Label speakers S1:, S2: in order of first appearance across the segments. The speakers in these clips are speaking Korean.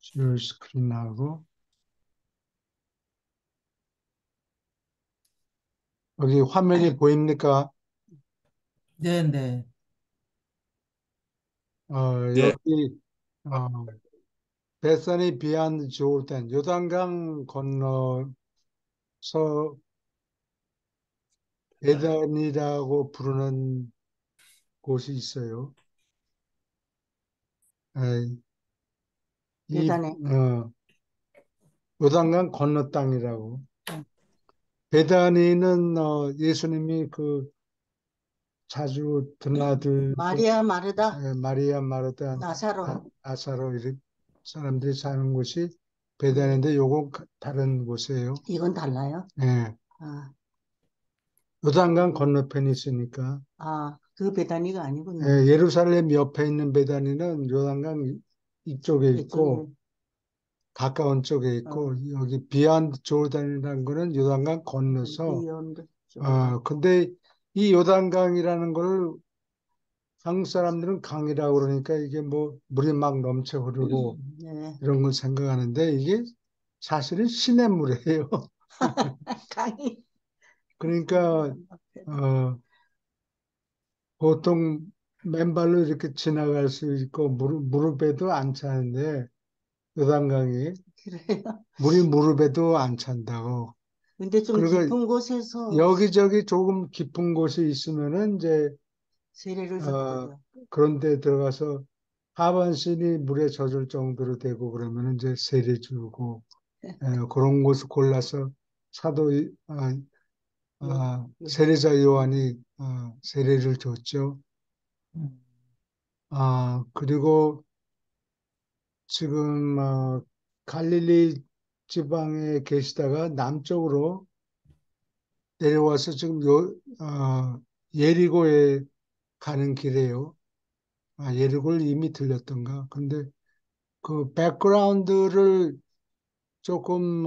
S1: 줄 스크린하고 여기 화면이 보입니까?
S2: 네네.
S1: 여기 베사니 비안드 조르단 요단강 건너서 베단이라고 부르는 곳이 있어요. 에, 이
S3: 대단해.
S1: 요단강 건너 땅이라고.
S3: 응.
S1: 베다니는 예수님이 그 자주 드나들고
S3: 마리아 마르다,
S1: 마리아 마르다
S3: 나사로.
S1: 아사로 이런 사람들이 사는 곳이
S3: 음,
S1: 베다니인데 요건 다른 곳이에요.
S3: 이건 달라요?
S1: 예.
S3: 아,
S1: 요단강 건너편에 있으니까
S3: 그 배단위가 아니군요.
S1: 예루살렘 옆에 있는 베다니는 요단강 이쪽에
S3: 이쪽에,
S1: 있고 가까운 쪽에 있고
S3: 어,
S1: 여기 비안드 조단이라는 거는 요단강 건너서
S3: 비욘드 조단.
S1: 근데 이 요단강이라는 걸 한국 사람들은 강이라고 그러니까 이게 뭐 물이 막 넘쳐 흐르고
S3: 네.
S1: 이런 걸 생각하는데 이게 사실은 시냇물이에요.
S3: 강이.
S1: 그러니까 어, 보통 맨발로 이렇게 지나갈 수 있고 무릎에도 안 차는데 요단강이
S3: 그래요.
S1: 물이 무릎에도 안 찬다고.
S3: 근데 좀
S1: 그리고
S3: 깊은 곳에서
S1: 여기저기 조금 깊은 곳이 있으면은 이제
S3: 세례를
S1: 어,
S3: 줬거든.
S1: 그런 데 들어가서 하반신이 물에 젖을 정도로 되고 그러면 이제 세례 주고 그런 곳을 골라서 사도
S3: 요한.
S1: 세례자 요한이 세례를 줬죠.
S2: 음.
S1: 그리고 지금 갈릴리 지방에 계시다가 남쪽으로 내려와서 지금 예리고에 가는 길이에요. 예리고를 이미 들렸던가. 근데 그 백그라운드를 조금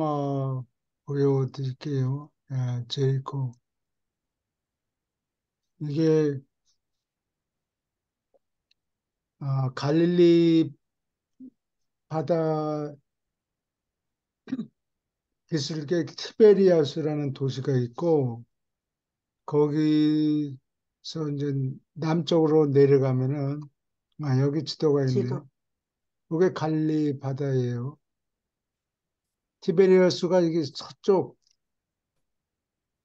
S1: 보여드릴게요. 제리코. 이게 갈릴리 바다 기슭에 티베리아스라는 도시가 있고 거기서 이제 남쪽으로 내려가면은 여기 지도가 있네요.
S3: 지도.
S1: 이게 갈릴리 바다예요. 티베리아스가 이게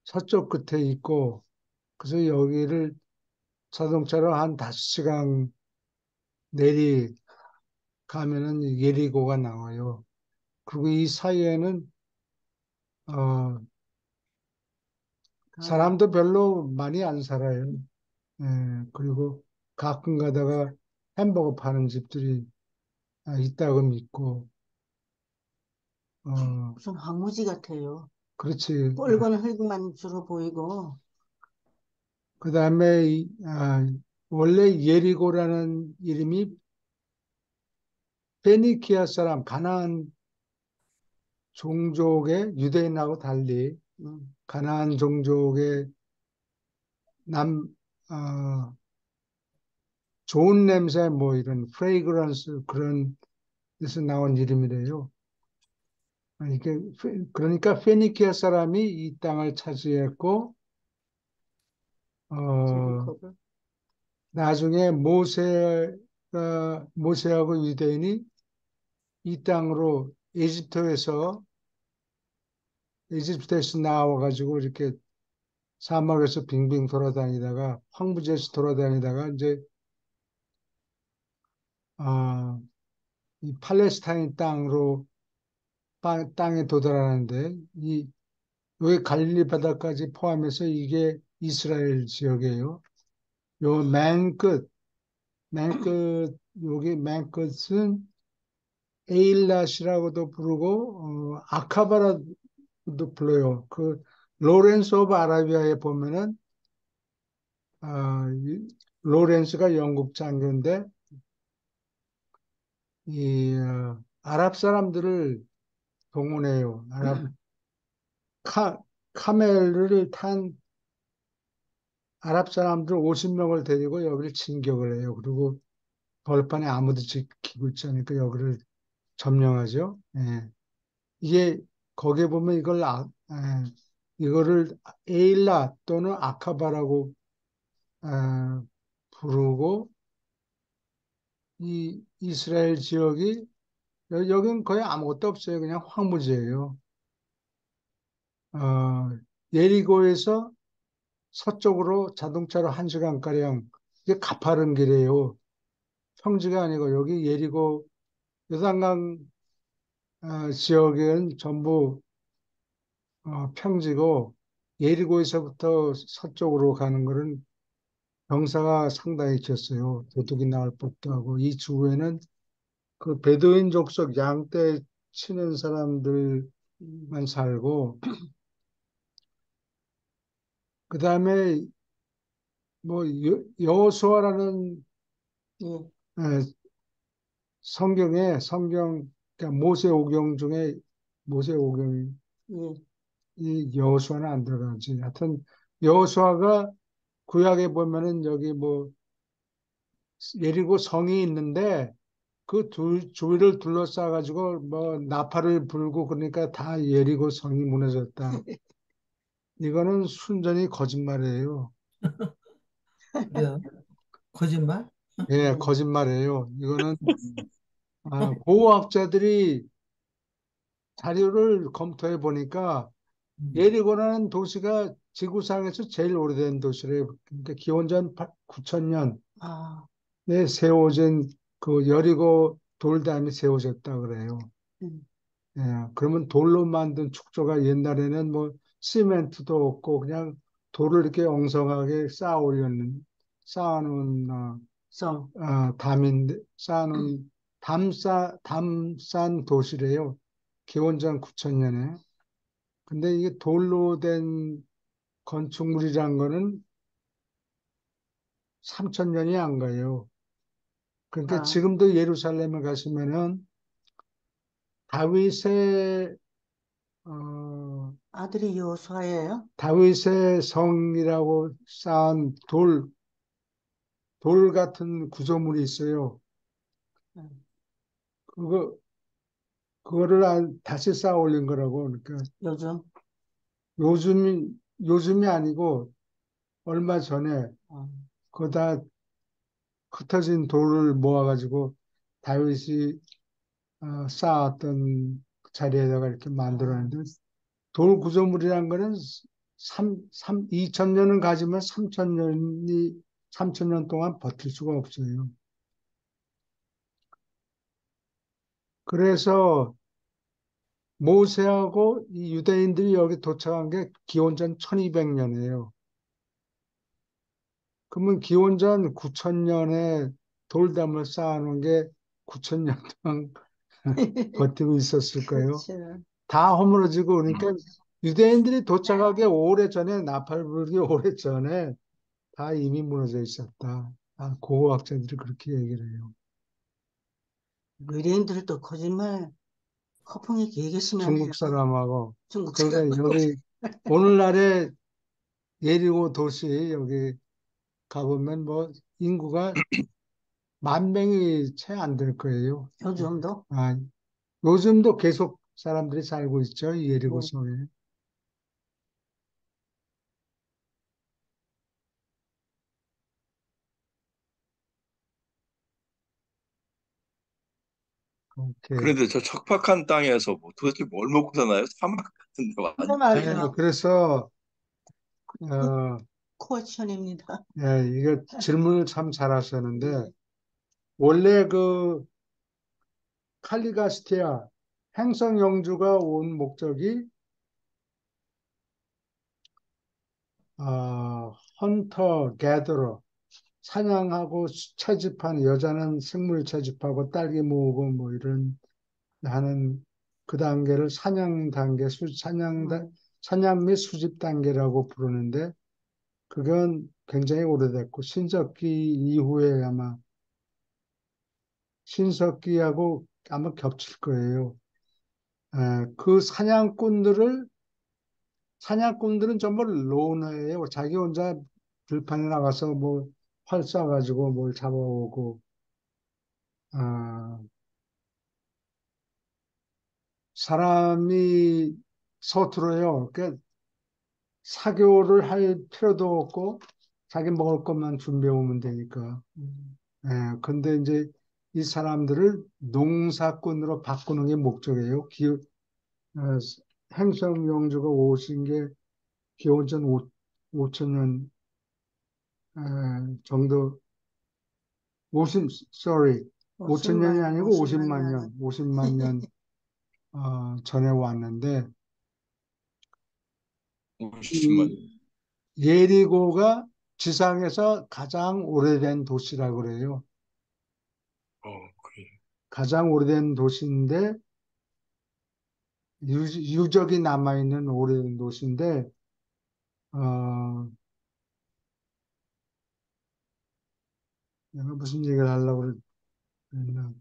S1: 서쪽 끝에 있고 그래서 여기를 자동차로 한 5시간 내리가면은 예리고가 나와요. 그리고 이 사이에는 어,
S3: 강.
S1: 사람도 별로 많이 안 살아요. 그리고 가끔 가다가 햄버거 파는 집들이 있다고 믿고, 어,
S3: 무슨 황무지 같아요.
S1: 그렇지.
S3: 뻘건 흙만 주로 보이고.
S1: 그 다음에, 원래 예리고라는 이름이 페니키아 사람, 가나안 종족의 유대인하고 달리,
S3: 음,
S1: 가나안 종족의 남, 어, 좋은 냄새, 뭐 이런 프레이그런스 그런 데서 나온 이름이래요. 그러니까 페니키아 사람이 이 땅을 차지했고, 어,
S3: 제리컵을.
S1: 나중에 모세하고 유대인이 이 땅으로 이집트에서 나와가지고 이렇게 사막에서 빙빙 돌아다니다가 황무지에서 돌아다니다가 이제, 어, 이 팔레스타인 땅에 도달하는데 여기 갈릴리 바다까지 포함해서 이게 이스라엘 지역이에요. 요 여기 맨 끝은 에일랏이라고도 부르고, 아카바라도 불러요. 그, 로렌스 오브 아라비아에 보면은, 로렌스가 영국 장교인데, 아랍 사람들을 동원해요. 카, 카멜을 탄 아랍 사람들 50명을 데리고 여기를 진격을 해요. 그리고 벌판에 아무도 지키고 있지 않으니까 여기를 점령하죠. 예. 이게 거기에 보면 이거를 에일라 또는 아카바라고 부르고 이 이스라엘 지역이 여긴 거의 아무것도 없어요. 그냥 황무지예요. 어, 예리고에서 서쪽으로 자동차로 1시간가량 이게 가파른 길이에요. 평지가 아니고 여기 예리고 요단강 지역은 전부 평지고 예리고에서부터 서쪽으로 가는 거는 경사가 상당히 겼어요. 도둑이 나올 법도 하고 이 주변에는 그 베두인 족속 양떼 치는 사람들만 살고 그 다음에 뭐 여호수아라는
S3: 예,
S1: 에, 그러니까 모세오경 중에 모세오경이
S3: 예,
S1: 여호수아는 안 들어가지. 하여튼 여호수아가 구약에 보면은 여기 뭐 예리고 성이 있는데 그 주위를 둘러싸 가지고 뭐 나팔을 불고 그러니까 다 예리고 성이 무너졌다. 이거는 순전히 거짓말이에요.
S2: 그래요? 거짓말?
S1: 예,
S3: 예,
S1: 거짓말이에요. 이거는
S2: 음.
S1: 고고학자들이 자료를 검토해 보니까
S2: 음.
S1: 예리고라는 도시가 지구상에서 제일 오래된 도시래요. 그러니까 기원전 9천년에
S3: 아,
S1: 세워진 그 여리고 돌담이 세워졌다 그래요.
S3: 음,
S1: 예, 그러면 돌로 만든 축조가 옛날에는 뭐 시멘트도 없고 그냥 돌을 이렇게 엉성하게 쌓아놓은
S3: 성,
S1: 쌓아놓은 담산 도시래요. 기원전 9천년에. 근데 이게 돌로 된 건축물이란 거는 3천년이 안 가요. 그러니까
S3: 아,
S1: 지금도 예루살렘에 가시면은 다윗의 어,
S3: 아들이 여호수아예요?
S1: 다윗의 성이라고 쌓은 돌 같은 구조물이 있어요.
S3: 음,
S1: 그거, 그거를 다시 쌓아 올린 거라고. 그러니까
S3: 요즘,
S1: 요즘이 아니고 얼마 전에
S3: 어,
S1: 그거 다 흩어진 돌을 모아가지고 다윗이 쌓았던 그 자리에다가 이렇게
S3: 아,
S1: 만들었는데 돌 구조물이란 거는 2천년을 가지면 3천년 동안 버틸 수가 없어요. 그래서 모세하고 이 유대인들이 여기 도착한 게 기원전 1200년이에요. 그러면 기원전 9000년에 돌담을 쌓아놓은 게 9000년 동안 버티고 있었을까요?
S3: 그렇죠.
S1: 다 허물어지고 그러니까 유대인들이 도착하기 오래전에 나팔 불기 오래전에 다 이미 무너져 있었다. 고고학자들이 그렇게 얘기를 해요.
S3: 의뢰인들도 거짓말 허풍이 되게 심하네요.
S1: 중국 사람하고
S3: 중국
S1: 그러니까
S3: 사람하고.
S1: 여기 오늘날의 예리고 도시 여기 가보면 뭐 인구가 10,000명이 채 안 될 거예요.
S3: 요즘도?
S1: 아, 요즘도 계속 사람들이 살고 있죠. 이 예리고
S3: 네.
S1: 성에. 그렇게.
S4: 그런데 저 척박한 땅에서 뭐 도대체 뭘 먹고 사나요? 사막 같은데
S3: 근데
S4: 완전.
S3: 말이죠.
S1: 그래서
S3: 그
S1: 어,
S3: 코어천입니다.
S1: 이거 질문을 참 잘하셨는데
S3: 예.
S1: 원래 그 칼리가스티아 행성 영주가 온 목적이 헌터, 게더러 사냥하고 채집하는 여자는 식물 채집하고 딸기 모으고 뭐 이런 하는 그 단계를
S3: 음,
S1: 사냥 및 수집 단계라고 부르는데 그건 굉장히 오래됐고 신석기 이후에 아마 신석기하고 아마 겹칠 거예요. 그 사냥꾼들은 전부 로너예요. 자기 혼자 들판에 나가서 뭐 활 쏴가지고 뭘 잡아오고, 아, 사람이 서투러요. 그러니까 사교를 할 필요도 없고, 자기 먹을 것만 준비해 오면 되니까. 근데 이제 이 사람들을 농사꾼으로 바꾸는 게 목적이에요. 어, 행성명주가 오신 게 기원전 5천 년 정도, 50, 5천 년이
S3: 50만,
S1: 아니고
S3: 50만
S1: 50만
S3: 년은.
S1: 년, 50만 년 전에 왔는데,
S4: 50만.
S1: 이 예리고가 지상에서 가장 오래된 도시라고 그래요.
S4: 그래.
S1: 가장 오래된 도시인데, 유적이 남아있는 오래된 도시인데, 어, 내가 무슨 얘기를 하려고 그랬나.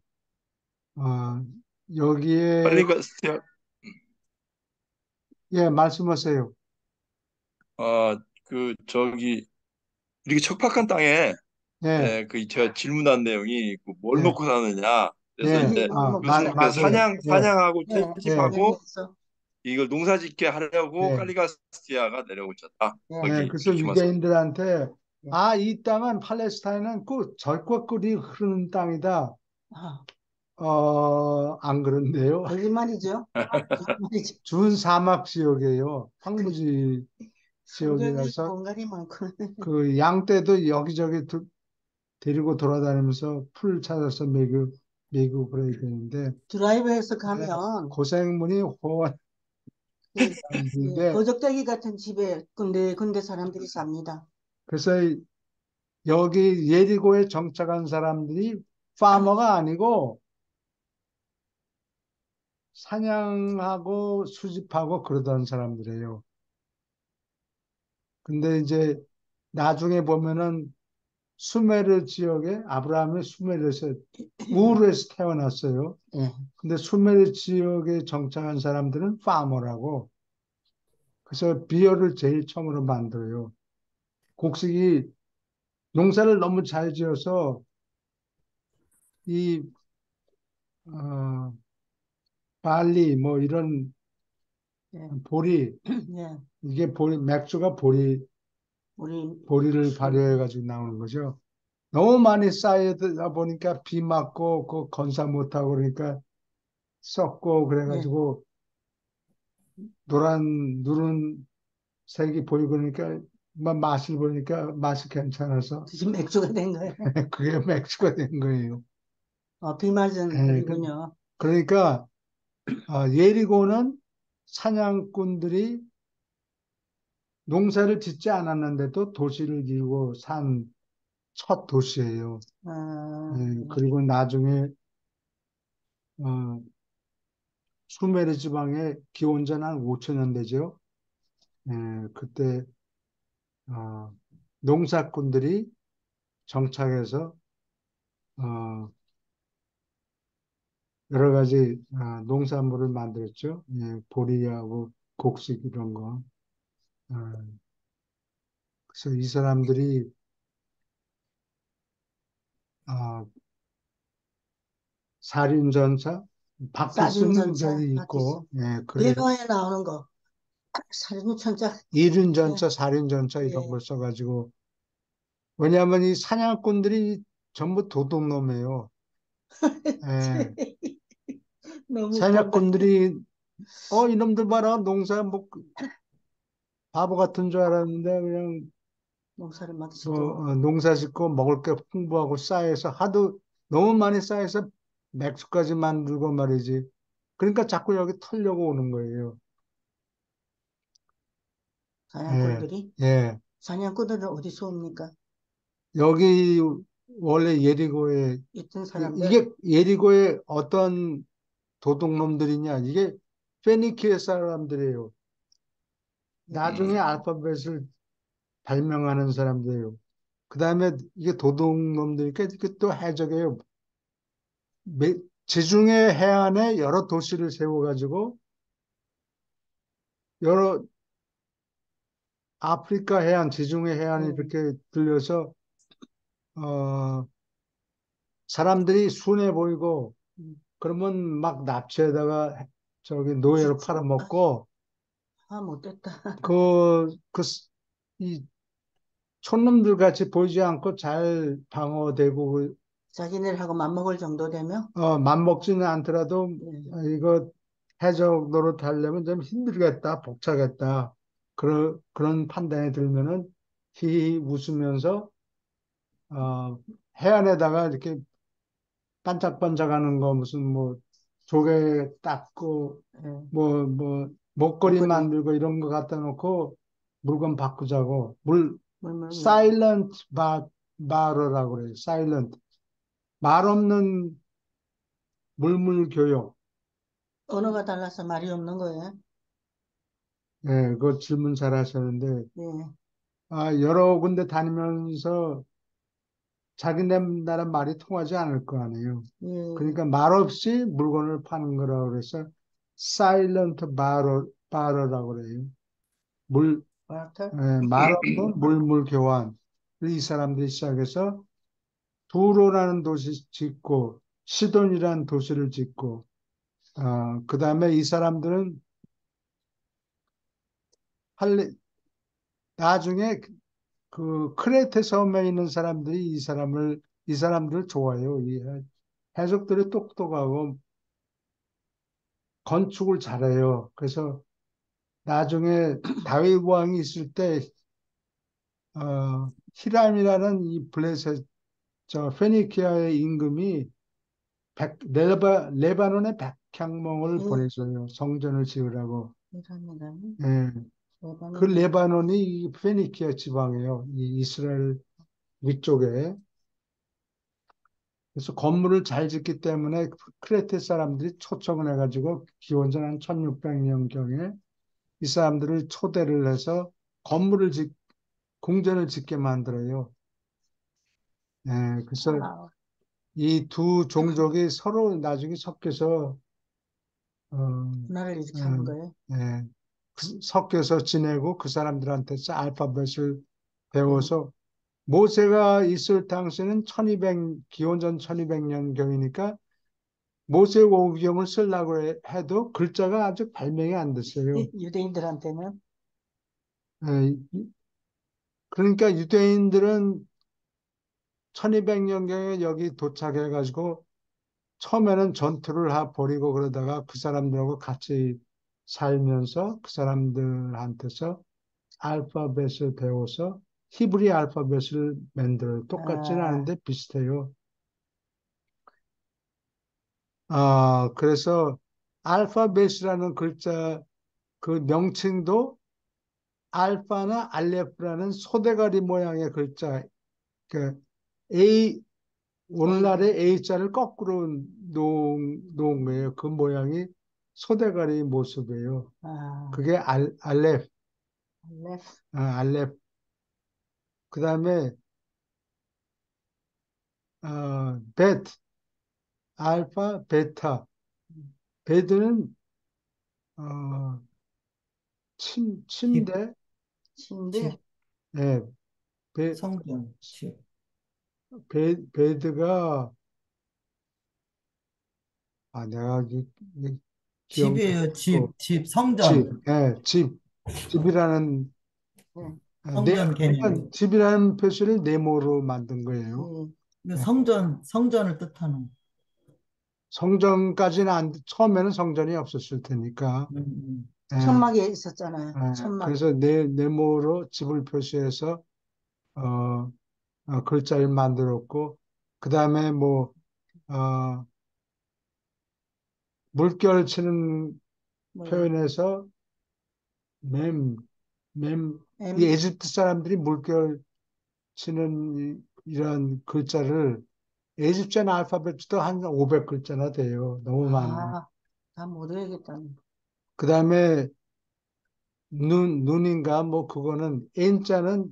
S1: 어, 여기에,
S4: 칼리가스티아,
S1: 예, 말씀하세요.
S4: 저기, 이렇게 척박한 땅에,
S1: 예,
S4: 제가 질문한 내용이 뭘
S1: 예,
S4: 먹고 사느냐. 그래서
S1: 예,
S4: 이제
S3: 뭘 먹고
S4: 교수님께서
S3: 살지?
S1: 맞아요. 예,
S4: 사냥하고
S3: 예,
S1: 예,
S4: 채집하고
S3: 여기에서.
S4: 이걸 농사짓게 하려고
S1: 예,
S4: 칼리가스티아가 내려오셨다.
S3: 예,
S1: 예.
S4: 거기
S1: 그래서
S4: 이렇게 말씀.
S1: 유대인들한테,
S3: 예.
S1: 이 땅은 팔레스타인은 그 절과 꿀이 흐르는 땅이다.
S3: 아,
S1: 안 그런데요.
S3: 거짓말이죠. 거짓말이죠.
S1: 준 사막 지역이에요. 황무지
S3: 성경이
S1: 지역이라서
S3: 공갈이 많고.
S1: 그 양떼도 여기저기 데리고 돌아다니면서 풀 찾아서 먹이고 그래야 되는데,
S3: 드라이브해서
S1: 예,
S3: 가면,
S1: 고생문이
S3: 예, 예,
S1: 호원인데,
S3: 거적대기 같은 집에 근데 사람들이 삽니다.
S1: 그래서 여기 예리고에 정착한 사람들이 파머가 아니고 사냥하고 수집하고 그러던 사람들이에요. 근데 이제 나중에 보면은 수메르 지역에 아브라함이 수메르에서 우르에서 태어났어요.
S3: 예,
S1: 근데 수메르 지역에 정착한 사람들은 파머라고. 그래서 비어를 제일 처음으로 만들어요. 곡식이 농사를 너무 잘 지어서 이 어, barley 뭐 이런
S3: 예,
S1: 보리,
S3: 예.
S1: 이게 맥주가
S3: 우리,
S1: 보리를 발효해가지고 나오는 거죠. 너무 많이 쌓이다 보니까 비 맞고 그 건사 못하고 그러니까 썩고
S3: 예,
S1: 그래가지고 누른 색이 보이고 그러니까 맛을 보니까 맛이 괜찮아서
S3: 드신 맥주가 된 거예요.
S1: 그게 맥주가 된 거예요.
S3: 비 맞은
S1: 예,
S3: 물이군요.
S1: 그러니까 예리고는 사냥꾼들이 농사를 짓지 않았는데도 도시를 이루고 산 첫 도시예요.
S3: 아,
S1: 그리고 나중에 어, 수메르 지방에 기원전 한 5천 년 되죠. 그때 어, 농사꾼들이 정착해서 어, 여러 가지 농산물을 만들었죠. 보리하고 곡식 이런 거. 어, 그래서 이 사람들이 어, 살인전사, 바퀴 쓰는
S3: 사륜전차,
S1: 적이
S3: 바퀴스.
S1: 있고, 그래.
S3: 대노에 나오는 거, 사륜천자. 예,
S1: 일륜전차, 살인전차 이런
S3: 예.
S1: 걸 써가지고, 왜냐하면 이 사냥꾼들이 전부 도둑놈이에요. 예.
S3: 너무 공감.
S1: 사냥꾼들이, 이놈들 봐라, 농사, 뭐, 바보 같은 줄 알았는데, 그냥,
S3: 농사를 막
S1: 뭐,
S3: 짓고.
S1: 농사 짓고 먹을 게 풍부하고 쌓여서 너무 많이 쌓여서 맥주까지 만들고 말이지. 그러니까 자꾸 여기 털려고 오는 거예요. 예,
S3: 사냥꾼들이.
S1: 예.
S3: 사냥꾼들은 어디서 옵니까?
S1: 여기 원래 예리고에,
S3: 있던 사람들.
S1: 이게 예리고에 어떤 도둑놈들이냐. 이게 페니키아 사람들이에요. 나중에
S4: 음,
S1: 알파벳을 발명하는 사람들이에요. 그 다음에 이게 도둑놈들이니까 이게 또 해적이에요. 지중해 해안에 여러 도시를 세워가지고 여러 아프리카 해안, 지중해 해안에
S3: 음,
S1: 이렇게 들려서 어, 사람들이 순해 보이고
S3: 음.
S1: 그러면 막 납치해다가 저기 노예로 팔아먹고
S3: 아, 못됐다.
S1: 이 촌놈들 같이 보이지 않고 잘 방어되고
S3: 자기네들하고 맞먹을 정도 되면,
S1: 맘먹지는 않더라도
S3: 예,
S1: 이거 해적 노릇하려면 좀 힘들겠다, 벅차겠다. 그런 판단이 들면은 히히 웃으면서 해안에다가 이렇게 반짝반짝하는 거 무슨 뭐 조개 닦고
S3: 예,
S1: 뭐 목걸이
S3: 목걸이,
S1: 만들고 이런 거 갖다 놓고 물건 바꾸자고
S3: 물물물.
S1: 사일런트 바러라고 그래요. 사일런트 말 없는 물물 교육.
S3: 언어가 달라서 말이 없는 거예요.
S1: 예, 그 질문 잘 하셨는데
S3: 예,
S1: 여러 군데 다니면서 자기네 나라 말이 통하지 않을 거 아니에요.
S3: 예,
S1: 그러니까 말 없이 물건을 파는 거라고 그래서 사일런트 바러라고 그래요. 물
S3: 와터,
S1: 말 없는 물물 교환. 이 사람들이 시작해서 두로라는 도시 짓고 시돈이라는 도시를 짓고 그 다음에 이 사람들은 할리, 나중에 그 크레테 섬에 있는 사람들이 이 사람들을 좋아해요. 이 해적들이 똑똑하고 건축을 잘해요. 그래서 나중에 다윗 왕이 있을 때 히람이라는 이 블레셋 저 페니키아의 임금이 레바논에 백향목을
S3: 예,
S1: 보내줘요. 성전을 지으라고.
S3: 이랍니다.
S1: 예. 그
S3: 레바논,
S1: 레바논이 이 페니키아 지방이에요. 이 이스라엘 위쪽에. 그래서 건물을 잘 짓기 때문에 크레테 사람들이 초청을 해가지고 기원전 한 1600년경에 이 사람들을 초대를 해서 궁전을 짓게 만들어요. 예. 그래서
S3: 아,
S1: 이 두 종족이 서로 나중에 섞여서 어,
S3: 문화를 이렇게 하는
S1: 예,
S3: 거예요.
S1: 예. 섞여서 지내고 그 사람들한테서 알파벳을
S3: 예,
S1: 배워서 모세가 있을 당시는 기원전 1200년경이니까 모세오경을 쓰려고 해도 글자가 아직 발명이 안 됐어요.
S3: 유대인들한테는,
S1: 예, 그러니까 유대인들은 1200년경에 여기 도착해가지고 처음에는 전투를 벌이고 그러다가 그 사람들하고 같이 살면서 그 사람들한테서 알파벳을 배워서 히브리 알파벳을 만들어요. 똑같지는
S3: 아,
S1: 않은데 비슷해요. 그래서 알파벳이라는 글자 그 명칭도 알파나 알레프라는 소대가리 모양의 글자, 그 A,
S3: A,
S1: 오늘날의 A자를 거꾸로 놓은 거예요. 그 모양이 소대가리 모습이에요.
S3: 아,
S1: 그게 알렙,
S3: left,
S1: 알렙. 그 다음에, 베트, 알파, 베타. 베드는, 어,
S2: 집,
S1: 침대,
S3: 침대,
S2: 집,
S1: 예, 베,
S2: 성전, 집.
S1: 베드가, 내가 기억
S2: 집이에요,
S1: 못하고,
S2: 집, 성전.
S1: 집이라는,
S3: 예,
S2: 성전 개념.
S1: 그러니까 집이라는 표시를 네모로 만든 거예요.
S3: 예,
S2: 이거
S1: 예,
S2: 성전을 뜻하는.
S1: 성전까지는 처음에는 성전이 없었을 테니까,
S2: 음.
S1: 예,
S3: 천막에 있었잖아요. 천막,
S1: 그래서 네모로 집을 표시해서, 어, 글자를 만들었고, 그 다음에 뭐, 어, 물결 치는
S3: 뭐요?
S1: 표현에서 맴, 맴, 이
S3: M,
S1: 에집트 사람들이 물결 치는 이런 글자를 에집션 알파벳도 한 500글자나 돼요. 너무 많아요.
S3: 다 못 외우겠다.
S1: 그 다음에 눈인가 뭐 그거는 N자는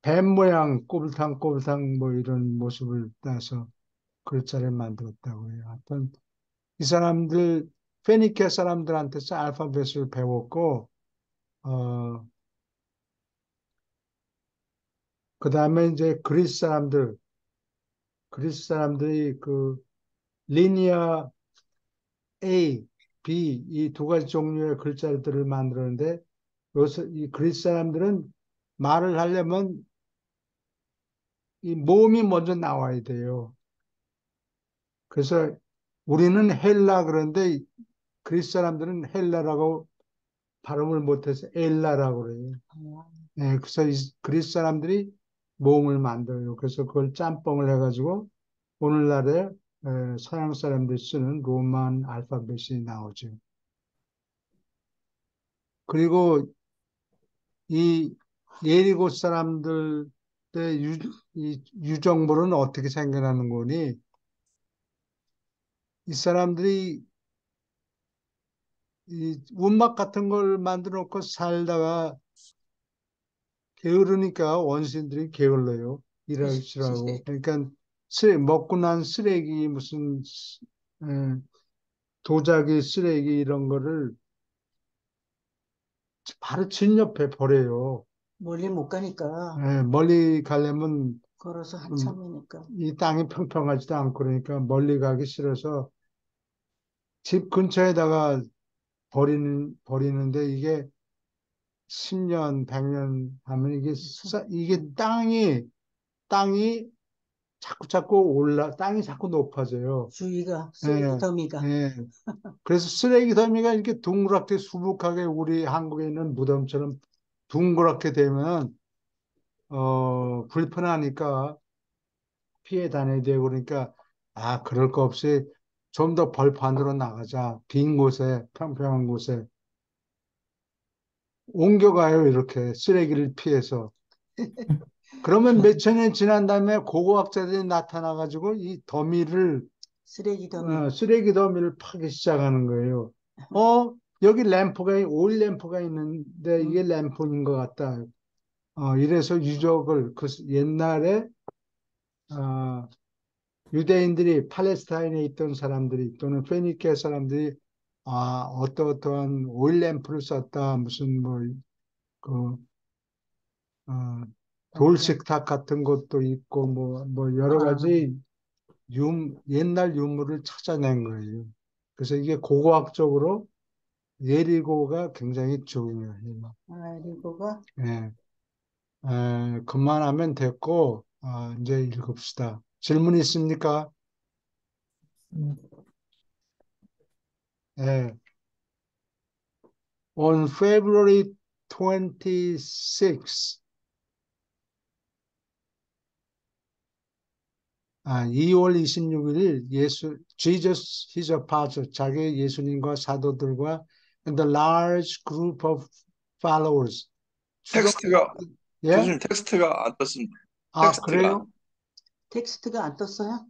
S1: 뱀 모양 꼬불탕꼬불탕 뭐 이런 모습을 따서 글자를 만들었다고 해요. 하여튼 이 사람들 페니케 사람들한테서 알파벳을 배웠고 어 그다음에 이제 그리스 사람들이 그 리니아 A, B 이 두 가지 종류의 글자들을 만들었는데 여기서 이 그리스 사람들은 말을 하려면 이 모음이 먼저 나와야 돼요. 그래서 우리는 헬라 그런데 그리스 사람들은 헬라라고 발음을 못해서 엘라라고 그래요.
S3: 아,
S1: 예, 그래서 그리스 사람들이 모음을 만들어요. 그래서 그걸 짬뽕을 해가지고 오늘날에 서양 사람들이 쓰는 로만 알파벳이 나오죠. 그리고 이 예리고 사람들의 이 유적물은 어떻게 생겨나는 거니? 이 사람들이 이 운막 같은 걸 만들어 놓고 살다가 게으르니까 원시인들이 게을러요. 일하기 싫어하고. 그러니까 먹고 난 쓰레기 무슨 에, 도자기 쓰레기 이런 거를 바로 집 옆에 버려요.
S3: 멀리 못 가니까
S1: 멀리 가려면
S3: 걸어서
S1: 음,
S3: 한참이니까.
S1: 이 땅이 평평하지도 않고 그러니까 멀리 가기 싫어서 집 근처에다가 버리는데 이게 10년, 100년 하면 이게 땅이 땅이 자꾸 높아져요.
S3: 주위가 쓰레기
S1: 예,
S3: 더미가.
S1: 예. 그래서 쓰레기 더미가 이렇게 둥그랗게 수북하게 우리 한국에 있는 무덤처럼 둥그랗게 되면, 불편하니까 피해 다녀야 되고 그러니까, 그럴 거 없이 좀 더 벌판으로 나가자. 빈 곳에, 평평한 곳에 옮겨가요. 이렇게 쓰레기를 피해서. 그러면 몇 천 년 지난 다음에 고고학자들이 나타나가지고 이 더미를
S3: 쓰레기 더미.
S1: 쓰레기 더미를 파기 시작하는 거예요. 여기 오일 램프가 있는데 이게
S3: 음,
S1: 램프인 것 같다. 이래서 유적을, 옛날에, 어, 유대인들이 팔레스타인에 있던 사람들이 또는 페니케 사람들이, 어떠어떠한 오일 램프를 썼다. 무슨 그, 어,
S3: 맞아.
S1: 돌식탁 같은 것도 있고, 여러
S3: 아,
S1: 가지 옛날 유물을 찾아낸 거예요. 그래서 이게 고고학적으로 예리고가 굉장히 중요해요.
S3: 리고가
S1: 예, 그만하면 됐고, 이제 읽읍시다. 질문 있습니까?
S2: 음,
S1: 예. On February 26, 2월 26일 Jesus his apostles, 자기 예수님과 사도들과 and a large group of followers, 추종자,
S4: 텍스트가
S1: 예?
S4: 교수님 텍스트가 안 떴습니다.
S1: 그래요?
S4: 텍스트가
S3: 텍스트가 안 떴어요?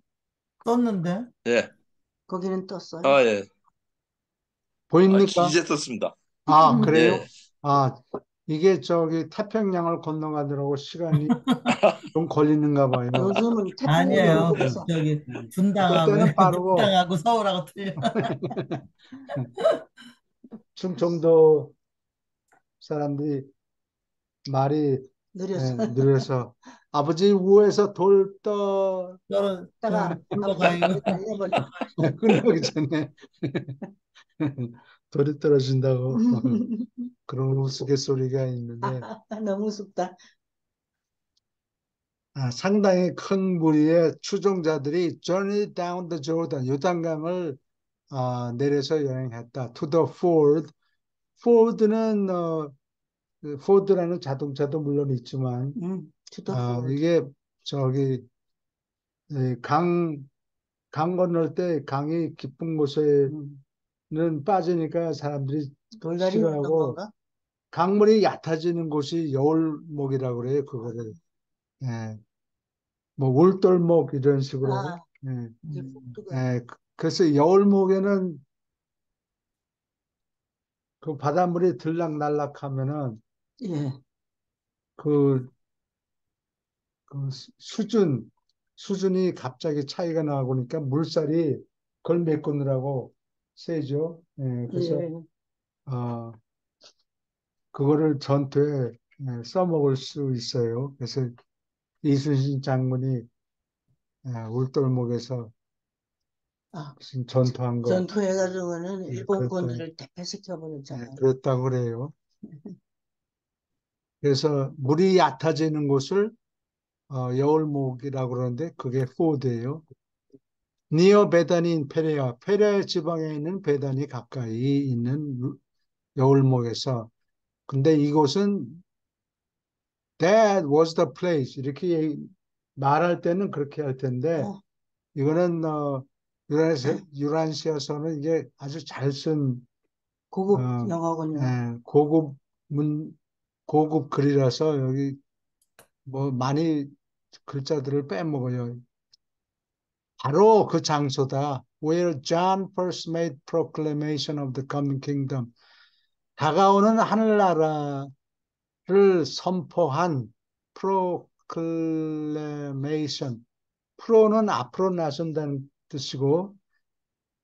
S2: 떴는데?
S4: 예.
S3: 거기는 떴어요?
S4: 아, 예.
S1: 보입니까?
S4: 이제 떴습니다.
S1: 그래요?
S4: 예.
S1: 아, 이게 태평양을 건너가느라고 시간이 좀 걸리는가 봐요.
S3: 요즘은 태평양이
S2: 아니에요.
S3: 없어.
S2: 저기
S1: 음. 어떨
S2: 분당하고
S1: 때는 빠르고,
S2: 분당하고 서울하고 틀려.
S1: 충청도 사람들이 말이
S3: 느려서.
S1: 느려서, 아버지 우에서
S3: 다가 아버지
S2: 굴러가요.
S3: 집에 달려버려.
S1: 끝나기 전에 돌이 떨어진다고 그런 우스갯소리가 있는데,
S3: 너무 우습다.
S1: 상당히 큰 무리의 추종자들이 Journey down the Jordan, 요단강을 내려서 여행했다. To the ford. 포드는 그 포드라는 자동차도 물론 있지만
S3: 투더포드.
S1: 이게 저기 강 건널 때 강이 깊은 곳에는 빠지니까 사람들이
S3: 돌다리 걷는
S1: 싫어하고
S3: 건가?
S1: 강물이 얕아지는 곳이 여울목이라고 그래요. 그거를 예, 울돌목 이런 식으로
S3: 아,
S1: 예,
S3: 이게 포드가.
S1: 그래서 여울목에는 그 바닷물이 들락날락하면은
S3: 예.
S1: 그, 수준 수준이 갑자기 차이가 나고 그러니까 물살이 그걸 메꾸느라고 세죠. 예, 그래서
S3: 예.
S1: 어, 그거를 전투에 써먹을 수 있어요. 그래서 이순신 장군이 울돌목에서
S3: 아,
S1: 무슨 전투한 거
S3: 전투해가지고는
S1: 그랬다,
S3: 일본군들을 대패시켜 버렸잖아요.
S1: 그랬다고 그래요. 그래서 물이 얕아지는 곳을 여울목이라고 그러는데 그게 포드예요. 니어 베단인 페레아, 페레아 지방에 있는 베단이 가까이 있는 여울목에서 근데 이곳은 That was the place 이렇게 말할 때는 그렇게 할 텐데
S3: 어,
S1: 이거는 유란시아서는 이게 아주 잘 쓴
S3: 고급 영어군요.
S1: 고급 고급 글이라서 여기 뭐 많이 글자들을 빼먹어요. 바로 그 장소다. Where John first made proclamation of the coming kingdom. 다가오는 하늘나라를 선포한 proclamation. 프로는 앞으로 나선다는 뜻이고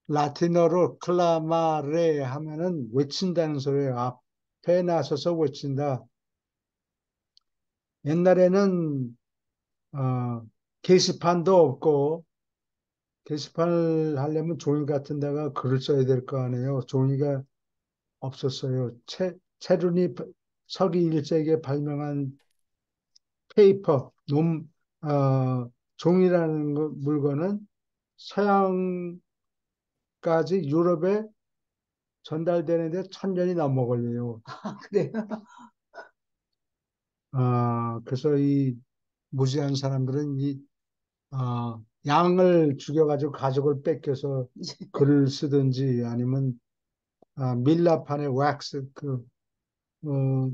S1: 라틴어로 클라마레 하면은 외친다는 소리예요. 앞에 나서서 외친다. 옛날에는 게시판도 없고 게시판을 하려면 종이 같은 데가 글을 써야 될 거 아니에요. 종이가 없었어요. 체륜이 서기 1세기에 발명한 페이퍼, 종이라는 물건은 서양까지 유럽에 전달되는데 1000년이 넘어 걸려요.
S3: 아, 그래요?
S1: 그래서 이 무지한 사람들은 양을 죽여가지고 가죽을 뺏겨서 글을 쓰든지 아니면 밀라판에 왁스 어,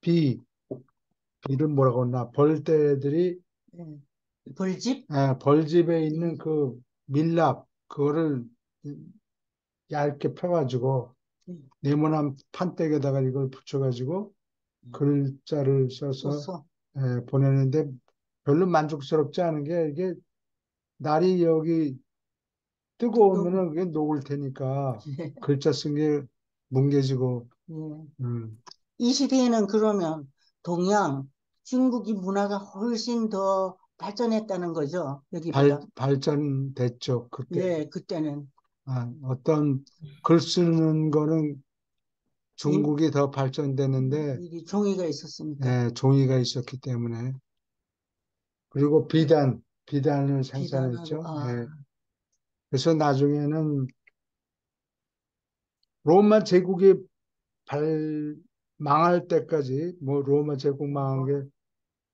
S1: 비 이름 뭐라고 했나 벌떼들이
S3: 예. 벌집?
S1: 벌집에 있는 그 밀랍 그거를 얇게 펴가지고
S3: 음,
S1: 네모난 판때기에다가 이걸 붙여가지고 글자를 써서
S3: 썼어.
S1: 보내는데 별로 만족스럽지 않은 게 이게 날이 여기
S3: 뜨거운.
S1: 뜨거우면은 그게 녹을 테니까 글자 쓴 게 뭉개지고
S3: 예.
S1: 음,
S3: 이 시대에는 그러면 동양, 중국이 문화가 훨씬 더 발전했다는 거죠, 여기보다.
S1: 발전됐죠. 그때
S3: 예, 그때는.
S1: 어떤 글 쓰는 거는
S3: 이,
S1: 중국이 더 발전됐는데
S3: 이 종이가 있었으니까.
S1: 종이가 있었기 때문에 그리고 비단을
S3: 비단하고,
S1: 생산했죠.
S3: 아,
S1: 그래서 나중에는 로마 제국이 망할 때까지 뭐 로마 제국 망한 게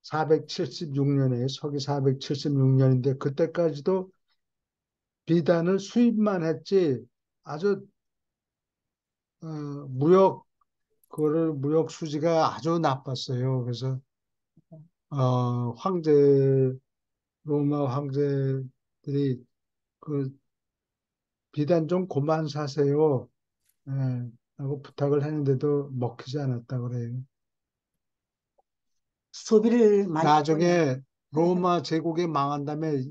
S1: 476년에 서기 476년인데 그때까지도 비단을 수입만 했지 아주 어, 무역 무역 수지가 아주 나빴어요. 그래서 황제 로마 황제들이 그 비단 좀 그만 사세요. 예, 라고 부탁을 했는데도 먹히지 않았다 그래요.
S3: 소비를 많이 했군요.
S1: 나중에 로마 제국이 망한 다음에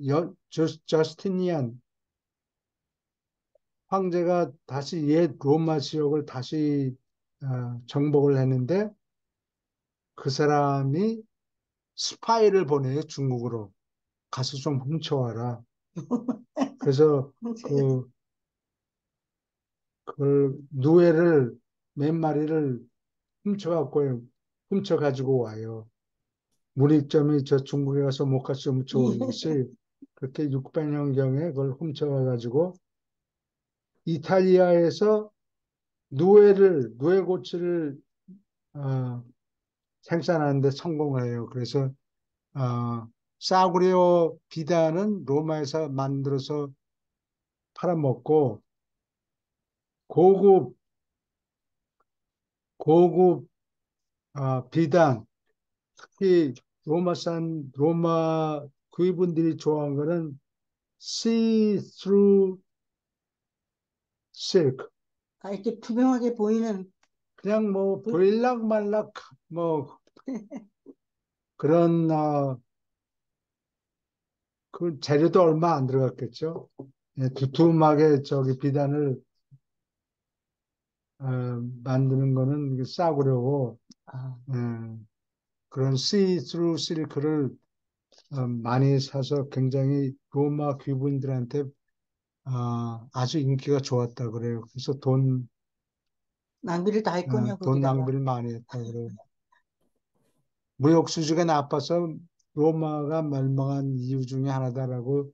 S1: 저스티니안 황제가 다시 옛 로마 지역을 다시 정복을 했는데 그 사람이 스파이를 보내요, 중국으로. 가서 좀 훔쳐와라. 그래서 그, 그 누에를 몇 마리를 훔쳐가지고 와요. 문익점이 저 중국에 가서 목까지 훔쳐오듯이 그렇게 600년경에 그걸 훔쳐가가지고 이탈리아에서 누에고치를 어, 생산하는데 성공을 해요. 그래서 싸구려 비단은 로마에서 만들어서 팔아먹고 고급 고급 비단 특히 로마 그분들이 좋아하는 거는 see-through silk
S3: 아, 이렇게 투명하게 보이는,
S1: 그냥 뭐 보일락말락 뭐 그런 그 재료도 얼마 안 들어갔겠죠. 예, 두툼하게 저기 비단을 어, 만드는 거는 이게 싸구려고
S3: 아,
S1: 예, 그런 시스루 실크를 많이 사서 굉장히 로마 귀부인들한테 아주 인기가 좋았다 그래요. 그래서
S3: 낭비를 다 했군요,
S1: 돈
S3: 거기다가.
S1: 낭비를 많이 했다 그래요. 무역 수지가 나빠서 로마가 멸망한 이유 중에 하나다라고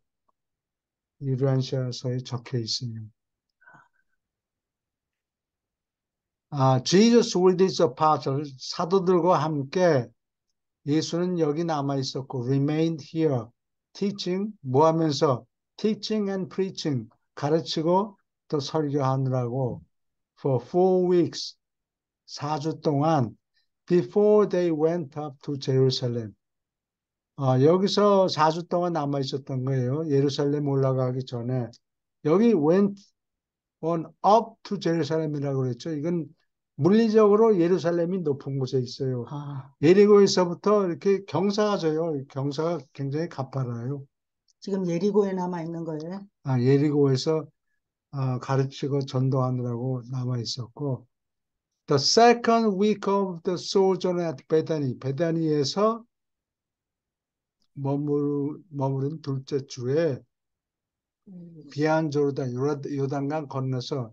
S1: 유리안시아서에 적혀 있습니다. Jesus with his apostles, 사도들과 함께 예수는 여기 남아 있었고, remained here, teaching, 뭐 하면서, teaching and preaching, 가르치고 또 설교하느라고, for 4 weeks, 4주 동안, before they went up to Jerusalem. 여기서 4주 동안 남아 있었던 거예요. 예루살렘 올라가기 전에. 여기 went on up to Jerusalem이라고 그랬죠. 이건 물리적으로 예루살렘이 높은 곳에 있어요.
S3: 아,
S1: 예리고에서부터 이렇게 경사가 져요. 경사가 굉장히 가파라요.
S3: 지금 예리고에 남아 있는 거예요?
S1: 예리고에서 가르치고 전도하느라고 남아 있었고, the second week of the sojourn at Bethany, 베다니에서 머무른 둘째 주에 비안 조르단 요단강 건너서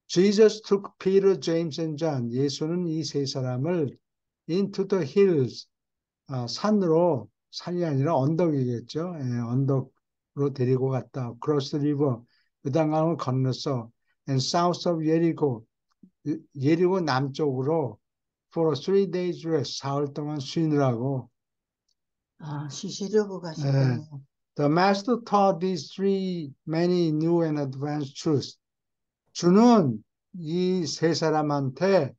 S1: Jesus took Peter, James and John. 예수는 이 세 사람을 into the hills, 산으로, 산이 아니라 언덕이겠죠. 예, 언덕으로 데리고 갔다. Cross the river, 요단강을 건너서 and south of Jericho, 예리고 남쪽으로 for a 3 days rest, 사흘 동안 쉬느라고.
S3: 아, 쉬시려고 가신
S1: 예,
S3: 거네요.
S1: The master taught these three many new and advanced truths. 주는 이 세 사람한테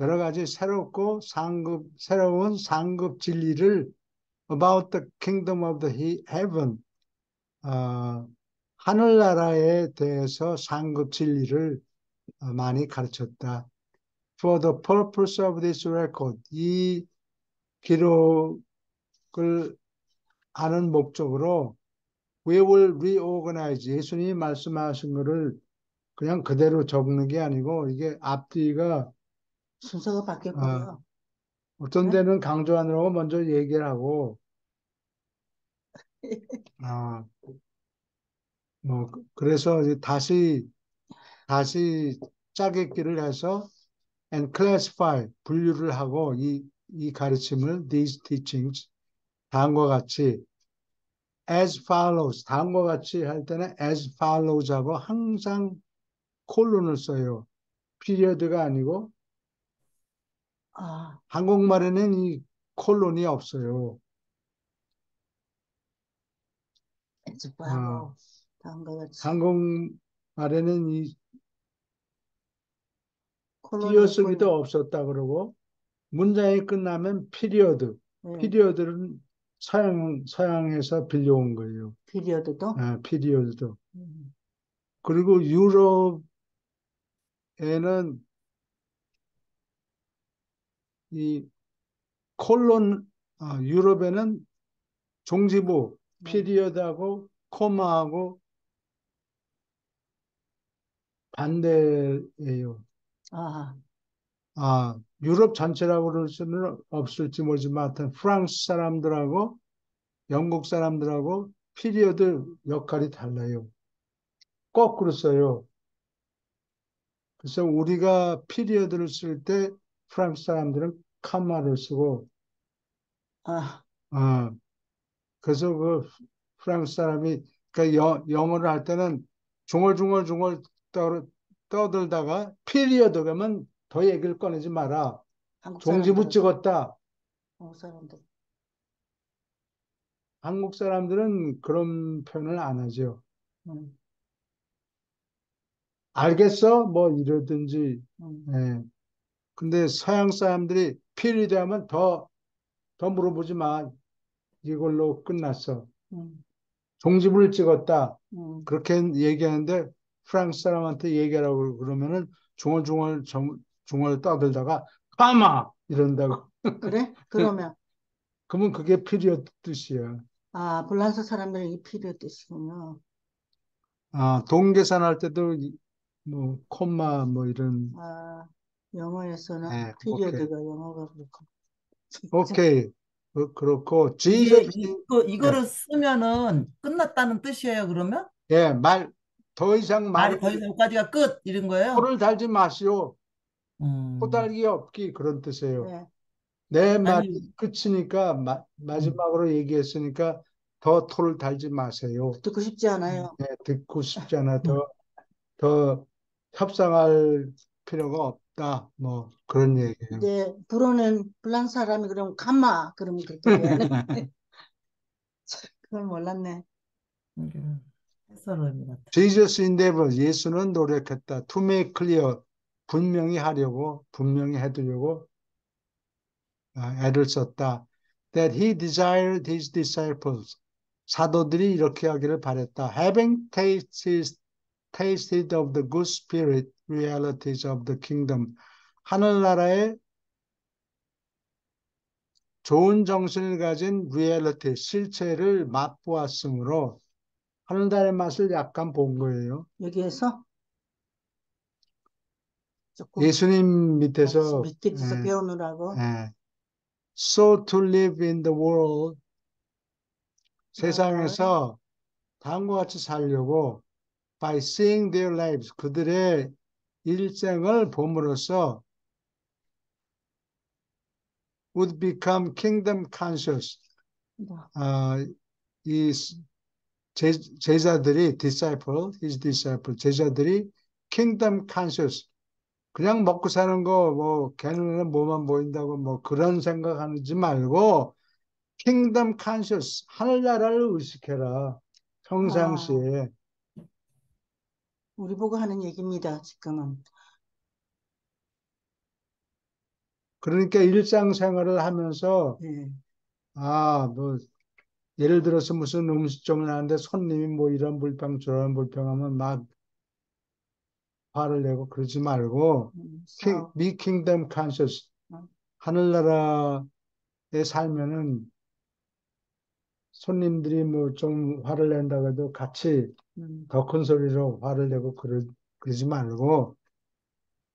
S1: 여러 가지 새로운 상급 진리를 about the kingdom of the heaven, 하늘나라에 대해서 상급 진리를 많이 가르쳤다. For the purpose of this record, 이 기록을 하는 목적으로 we will reorganize, 예수님이 말씀하신 것을 그냥 그대로 적는 게 아니고 이게 앞뒤가
S3: 순서가 바뀌었군요.
S1: 어떤
S3: 네?
S1: 데는 강조하느라고 먼저 얘기를 하고 아, 그래서 이제 다시 짜깁기를 해서 and classify, 분류를 하고 이 가르침을 these teachings 다음과 같이 as follows, 다음과 같이 할 때는 as follows 하고 항상 콜론을 써요. 피리어드가 아니고
S3: 아,
S1: 한국말에는 이 콜론이 없어요. 어,
S3: 에즈파로 다음과 같이
S1: 한국말에는 이
S3: 콜로니
S1: 띄어쓰기도
S3: 있군요.
S1: 없었다 그러고 문장이 끝나면 피리어드.
S3: 네,
S1: 피리어드는 서양에서 빌려온 거예요.
S3: 피리어드도.
S1: 피리어드도.
S3: 음.
S1: 그리고 유럽에는 이 콜론, 유럽에는 종지부,
S3: 네.
S1: 피리어드하고 코마하고 반대예요.
S3: 아,
S1: 유럽 전체라고 그럴 수는 없을지 모르지만 하여튼 프랑스 사람들하고 영국 사람들하고 피리어드 역할이 달라요. 거꾸로 써요. 그래서 우리가 피리어드를 쓸 때 프랑스 사람들은 카마를 쓰고,
S3: 아,
S1: 어, 그래서 그 프랑스 사람이, 그러니까 영어를 할 때는 중얼중얼 떠들다가 피리어드 그러면 더 얘기를 꺼내지 마라.
S3: 한국
S1: 종지부
S3: 사람들은,
S1: 찍었다.
S3: 한국 사람들.
S1: 한국 사람들은 그런 표현을 안 하죠.
S3: 음,
S1: 알겠어? 뭐 이러든지.
S3: 음,
S1: 예. 근데 서양 사람들이 피리어드 하면 더 물어보지 마. 이걸로 끝났어.
S3: 음,
S1: 종지부를 찍었다.
S3: 음.
S1: 그렇게 얘기하는데 프랑스 사람한테 얘기하라고 그러면은 중얼 떠들다가 가마 이런다고.
S3: 그래? 그러면,
S1: 그러면 그게 피리어드 뜻이야.
S3: 아, 불란서 사람들에게 필요의 뜻이군요.
S1: 동계산 할 때도 뭐 콤마 뭐 이런.
S3: 아, 영어에서는
S1: 네, 오케이.
S3: 피리어드가 영어가 그렇고.
S1: 오케이. 그렇고
S2: 이게
S1: Jesus. 예,
S2: 이거를 쓰면은 끝났다는 뜻이에요, 그러면?
S1: 예, 더 이상
S2: 말이
S1: 말을
S2: 더 이상 여기까지가 끝 이런 거예요?
S1: 코를 달지 마시오.
S2: 음.
S1: 코달기 없기 그런 뜻이에요.
S3: 네.
S1: 내 말이
S2: 아니,
S1: 끝이니까
S2: 음.
S1: 마지막으로 얘기했으니까 더 토를 달지 마세요.
S3: 듣고 싶지 않아요.
S1: 예, 듣고 싶지 않아. 더 협상할 필요가 없다. 뭐 그런 얘기예요.
S3: 근데 불어는 불란서 사람이 그러면 가마 그러면 그렇게 돼야 그걸 몰랐네.
S2: 이게 해설을 같아.
S1: Jesus endeavored, 예수는 노력했다. To make clear, 분명히 해두려고 애를 썼다. That he desired his disciples, 사도들이 이렇게 하기를 바랬다. Having tasted of the good spirit realities of the kingdom, 하늘나라의 좋은 정신을 가진 리얼리티, 실체를 맛보았으므로 하늘나라의 맛을 약간 본 거예요.
S3: 여기에서 조금
S1: 예수님 밑에서
S3: 밑에서 배우느라고.
S1: So to live in the world,
S3: 어,
S1: 세상에서 다음과 같이 살려고 by seeing their lives, 그들의 일생을 봄으로써 would become kingdom conscious. 아, 이 제자들이 his disciple, 제자들이 kingdom conscious, 그냥 먹고 사는 거, 뭐, 걔는 뭐만 보인다고, 뭐, 그런 생각하지 말고, 킹덤 컨셔스, 하늘나라를 의식해라.
S3: 아,
S1: 평상시에.
S3: 우리 보고 하는 얘기입니다, 지금은.
S1: 그러니까 일상생활을 하면서,
S3: 예.
S1: 뭐, 예를 들어서 무슨 음식점을 하는데 손님이 뭐 이런 불평, 저런 불평하면 막 화를 내고 그러지 말고,
S3: 싸워.
S1: be kingdom conscious.
S3: 어,
S1: 하늘나라에 살면은 손님들이 뭐 좀 화를 낸다고 해도 같이
S3: 음,
S1: 더 큰 소리로 화를 내고 그러지 말고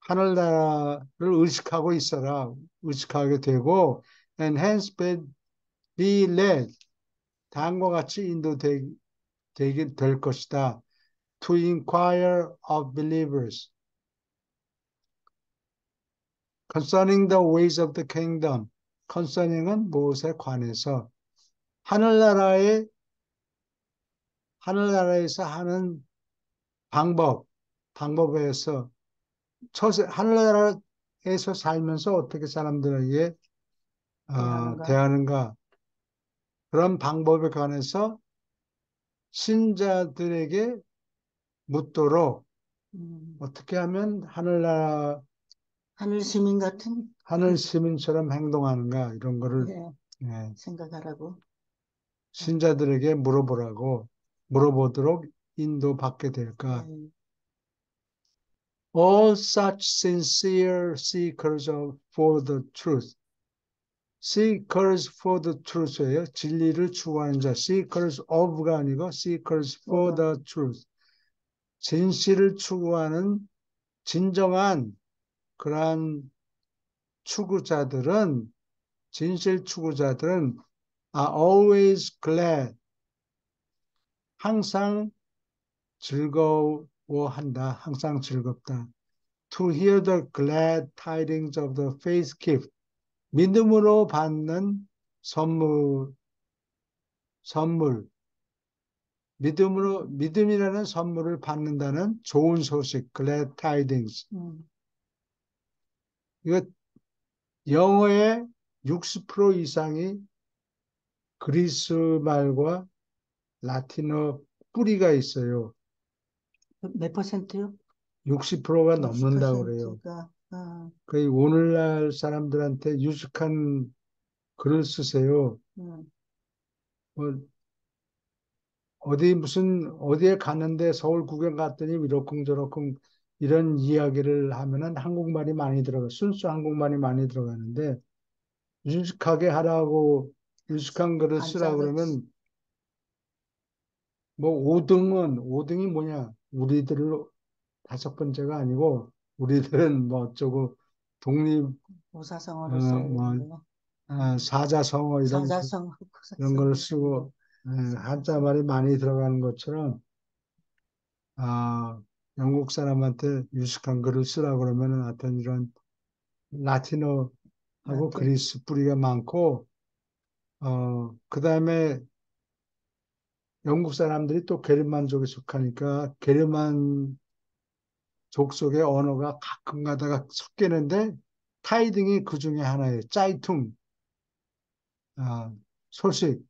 S1: 하늘나라를 의식하고 있어라. 의식하게 되고 and hence be led. 다음과 같이 되게 될 것이다. To inquire of believers concerning the ways of the kingdom. concerning은 무엇에 관해서 하늘나라의 하늘나라에서 하는 방법에서 하늘나라에서 살면서 어떻게 사람들에게
S3: 대하는가?
S1: 대하는가 그런 방법에 관해서 신자들에게 묻도록
S3: 음,
S1: 어떻게 하면 하늘나라
S3: 하늘 시민 같은
S1: 하늘 시민처럼 행동하는가 이런 거를
S3: 예,
S1: 예,
S3: 생각하라고. 어,
S1: 신자들에게 물어보도록 인도받게 될까.
S3: 예,
S1: All such sincere for the truth. Seekers for the truth예요. 진리를 추구하는 자. Seekers of가 아니고 seekers for
S3: 뭐가?
S1: the truth. 진실을 추구하는 진정한 그러한 추구자들은 진실 추구자들은 are always glad. 항상 즐거워한다. 항상 즐겁다. To hear the glad tidings of the faith gift. 믿음으로 받는 선물, 믿음이라는 선물을 받는다는 좋은 소식, glad tidings.
S3: 음,
S1: 이거 영어의 60% 이상이 그리스 말과 라틴어 뿌리가 있어요.
S3: 몇 퍼센트요?
S1: 60%가 넘는다고 그래요.
S3: 60%가,
S1: 거의 오늘날 사람들한테 유식한 글을 쓰세요.
S3: 음,
S1: 뭐 어디에 갔는데 서울 구경 갔더니 이러쿵저러쿵 이런 이야기를 하면은 한국말이 많이 순수 한국말이 많이 들어가는데 유식하게 하라고 유식한 글을
S3: 안
S1: 쓰라
S3: 짜겠지.
S1: 그러면 뭐 5등이 뭐냐? 우리들 다섯 번째가 아니고 우리들은 뭐 어쩌고 독립
S3: 고사성어로 써야
S1: 뭐
S3: 되는데요.
S1: 사자성어
S3: 사자성어,
S1: 이런 걸
S3: 고사성어.
S1: 쓰고 한자 말이 많이 들어가는 것처럼 영국 사람한테 유식한 글을 쓰라 그러면은 하여튼 이런 라틴어하고
S3: 라틴.
S1: 그리스 뿌리가 많고 그다음에 영국 사람들이 또 게르만족에 속하니까 게르만 족속의 언어가 가끔 가다가 섞이는데 타이등이 그 중에 하나예요. 짜이퉁, 아, 소식.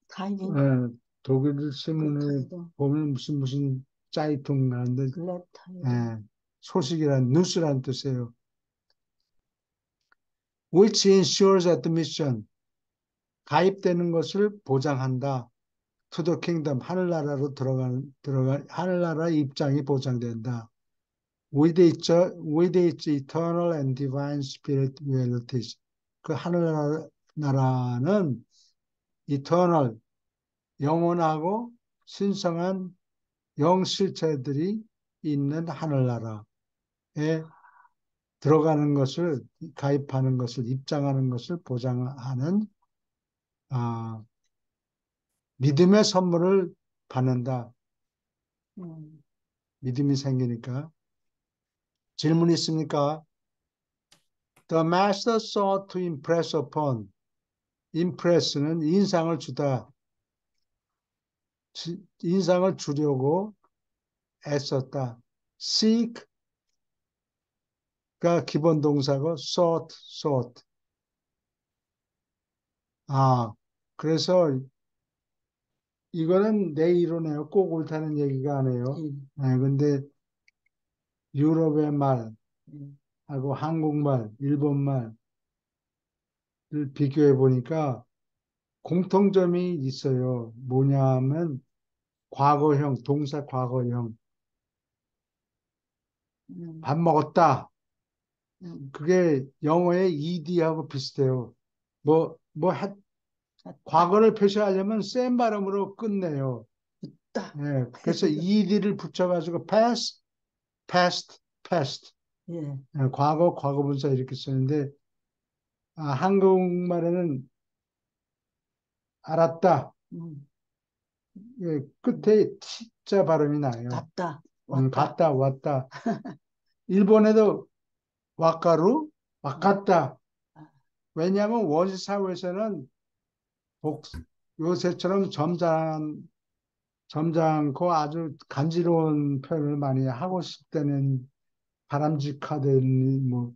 S3: 타이밍,
S1: 예, 독일
S3: 그
S1: 신문에
S3: 타이밍,
S1: 보면 무슨 짜이퉁 하는데
S3: 글랩 타이밍.
S1: 예, 소식이란 뉴스란 뜻이에요. Which ensures admission. 가입되는 것을 보장한다. To the kingdom. 하늘나라로 하늘나라 입장이 보장된다. With its eternal and divine spirit realities. 그 하늘나라는 eternal, 영원하고 신성한 영실체들이 있는 하늘나라에 들어가는 것을, 가입하는 것을, 입장하는 것을 보장하는 아, 믿음의 선물을 받는다.
S3: 음,
S1: 믿음이 생기니까. 질문 있습니까? The master sought to impress upon. impress는 인상을 주다. 인상을 주려고 애썼다. seek가 기본 동사고 sought. 그래서 이거는 내 이론이에요. 꼭 옳다는 얘기가 아니에요.
S3: 음,
S1: 근데 유럽의 말하고
S3: 음,
S1: 한국말, 일본말을 비교해 보니까 공통점이 있어요. 뭐냐면 과거형, 동사 과거형.
S3: 음,
S1: 밥 먹었다.
S3: 음.
S1: 그게 영어의 ed하고 비슷해요. 뭐,
S3: 했다,
S1: 과거를 표시하려면 센 발음으로 끝내요.
S3: 있다.
S1: 그래서 ed를 붙여가지고 past.
S3: 예,
S1: 과거분사 이렇게 쓰는데, 한국말에는 알았다.
S3: 음,
S1: 끝에 T자 발음이 나요.
S3: 갔다, 왔다.
S1: 갔다, 왔다. 일본에도 와카루,
S3: 음,
S1: 와갔다.
S3: 아,
S1: 왜냐하면 원시사회에서는 복, 요새처럼 점잖고 아주 간지러운 표현을 많이 하고 싶다는 바람직하다니 뭐.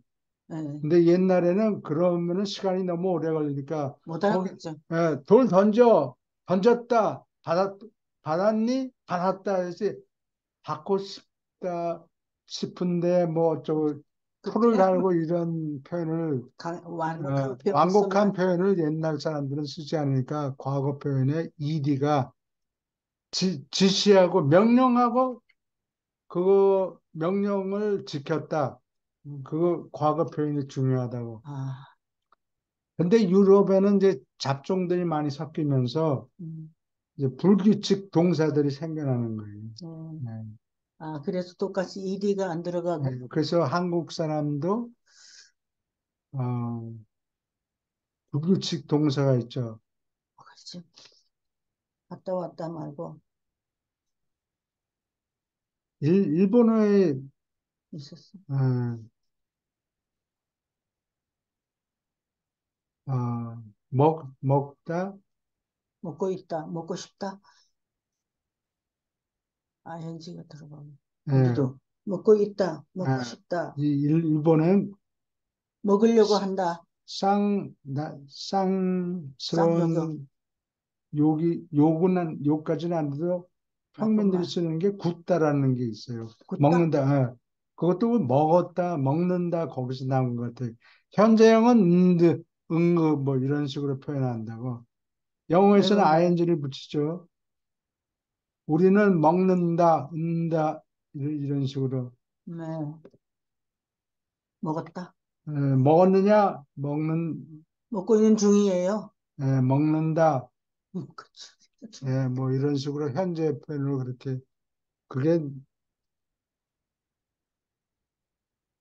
S3: 예,
S1: 근데 옛날에는 그러면은 시간이 너무 오래 걸리니까
S3: 못
S1: 거기
S3: 알아듣죠.
S1: 돌 던졌다, 받았니? 받았다 해서 받고 싶다 싶은데 뭐 어쩌고
S3: 그
S1: 토를
S3: 표현,
S1: 달고 이런 표현을
S3: 완곡한 표현 쓰면
S1: 완곡한
S3: 안 돼.
S1: 표현을 옛날 사람들은 쓰지 않으니까 과거 표현에 ed가 지시하고 명령하고 그거 명령을 지켰다. 그거 과거 표현이 중요하다고.
S3: 아,
S1: 근데 유럽에는 이제 잡종들이 많이 섞이면서
S3: 음,
S1: 이제 불규칙 동사들이 생겨나는 거예요.
S3: 음.
S1: 네.
S3: 그래서 똑같이 ED가 안 들어가고,
S1: 그래서 한국 사람도 어, 불규칙 동사가 있죠.
S3: 그렇지. 갔다 왔다 말고
S1: 일본어에
S3: 있었어.
S1: 어, 먹다,
S3: 먹고 있다, 먹고 싶다. ING가 들어가면.
S1: 예,
S3: 우리도 먹고 있다, 먹고
S1: 아,
S3: 싶다,
S1: 일본은
S3: 먹으려고 한다. 쌍욕이요.
S1: 쌍스러운 욕까지는 안 돼도
S3: 나쁜
S1: 평민들이
S3: 말.
S1: 쓰는 게 굽다라는 게 있어요.
S3: 굳다.
S1: 먹는다. 그것도 먹었다, 먹는다, 거기서 나온 것 같아요. 현재형은 응급, 뭐 이런 식으로 표현한다고. 영어에서는
S3: 외국말.
S1: ing를 붙이죠. 우리는 먹는다, 이런 식으로.
S3: 네. 먹었다.
S1: 먹었느냐?
S3: 먹고 있는 중이에요.
S1: 먹는다.
S3: 그치.
S1: 예, 뭐 이런 식으로 현재 표현으로 그렇게 그게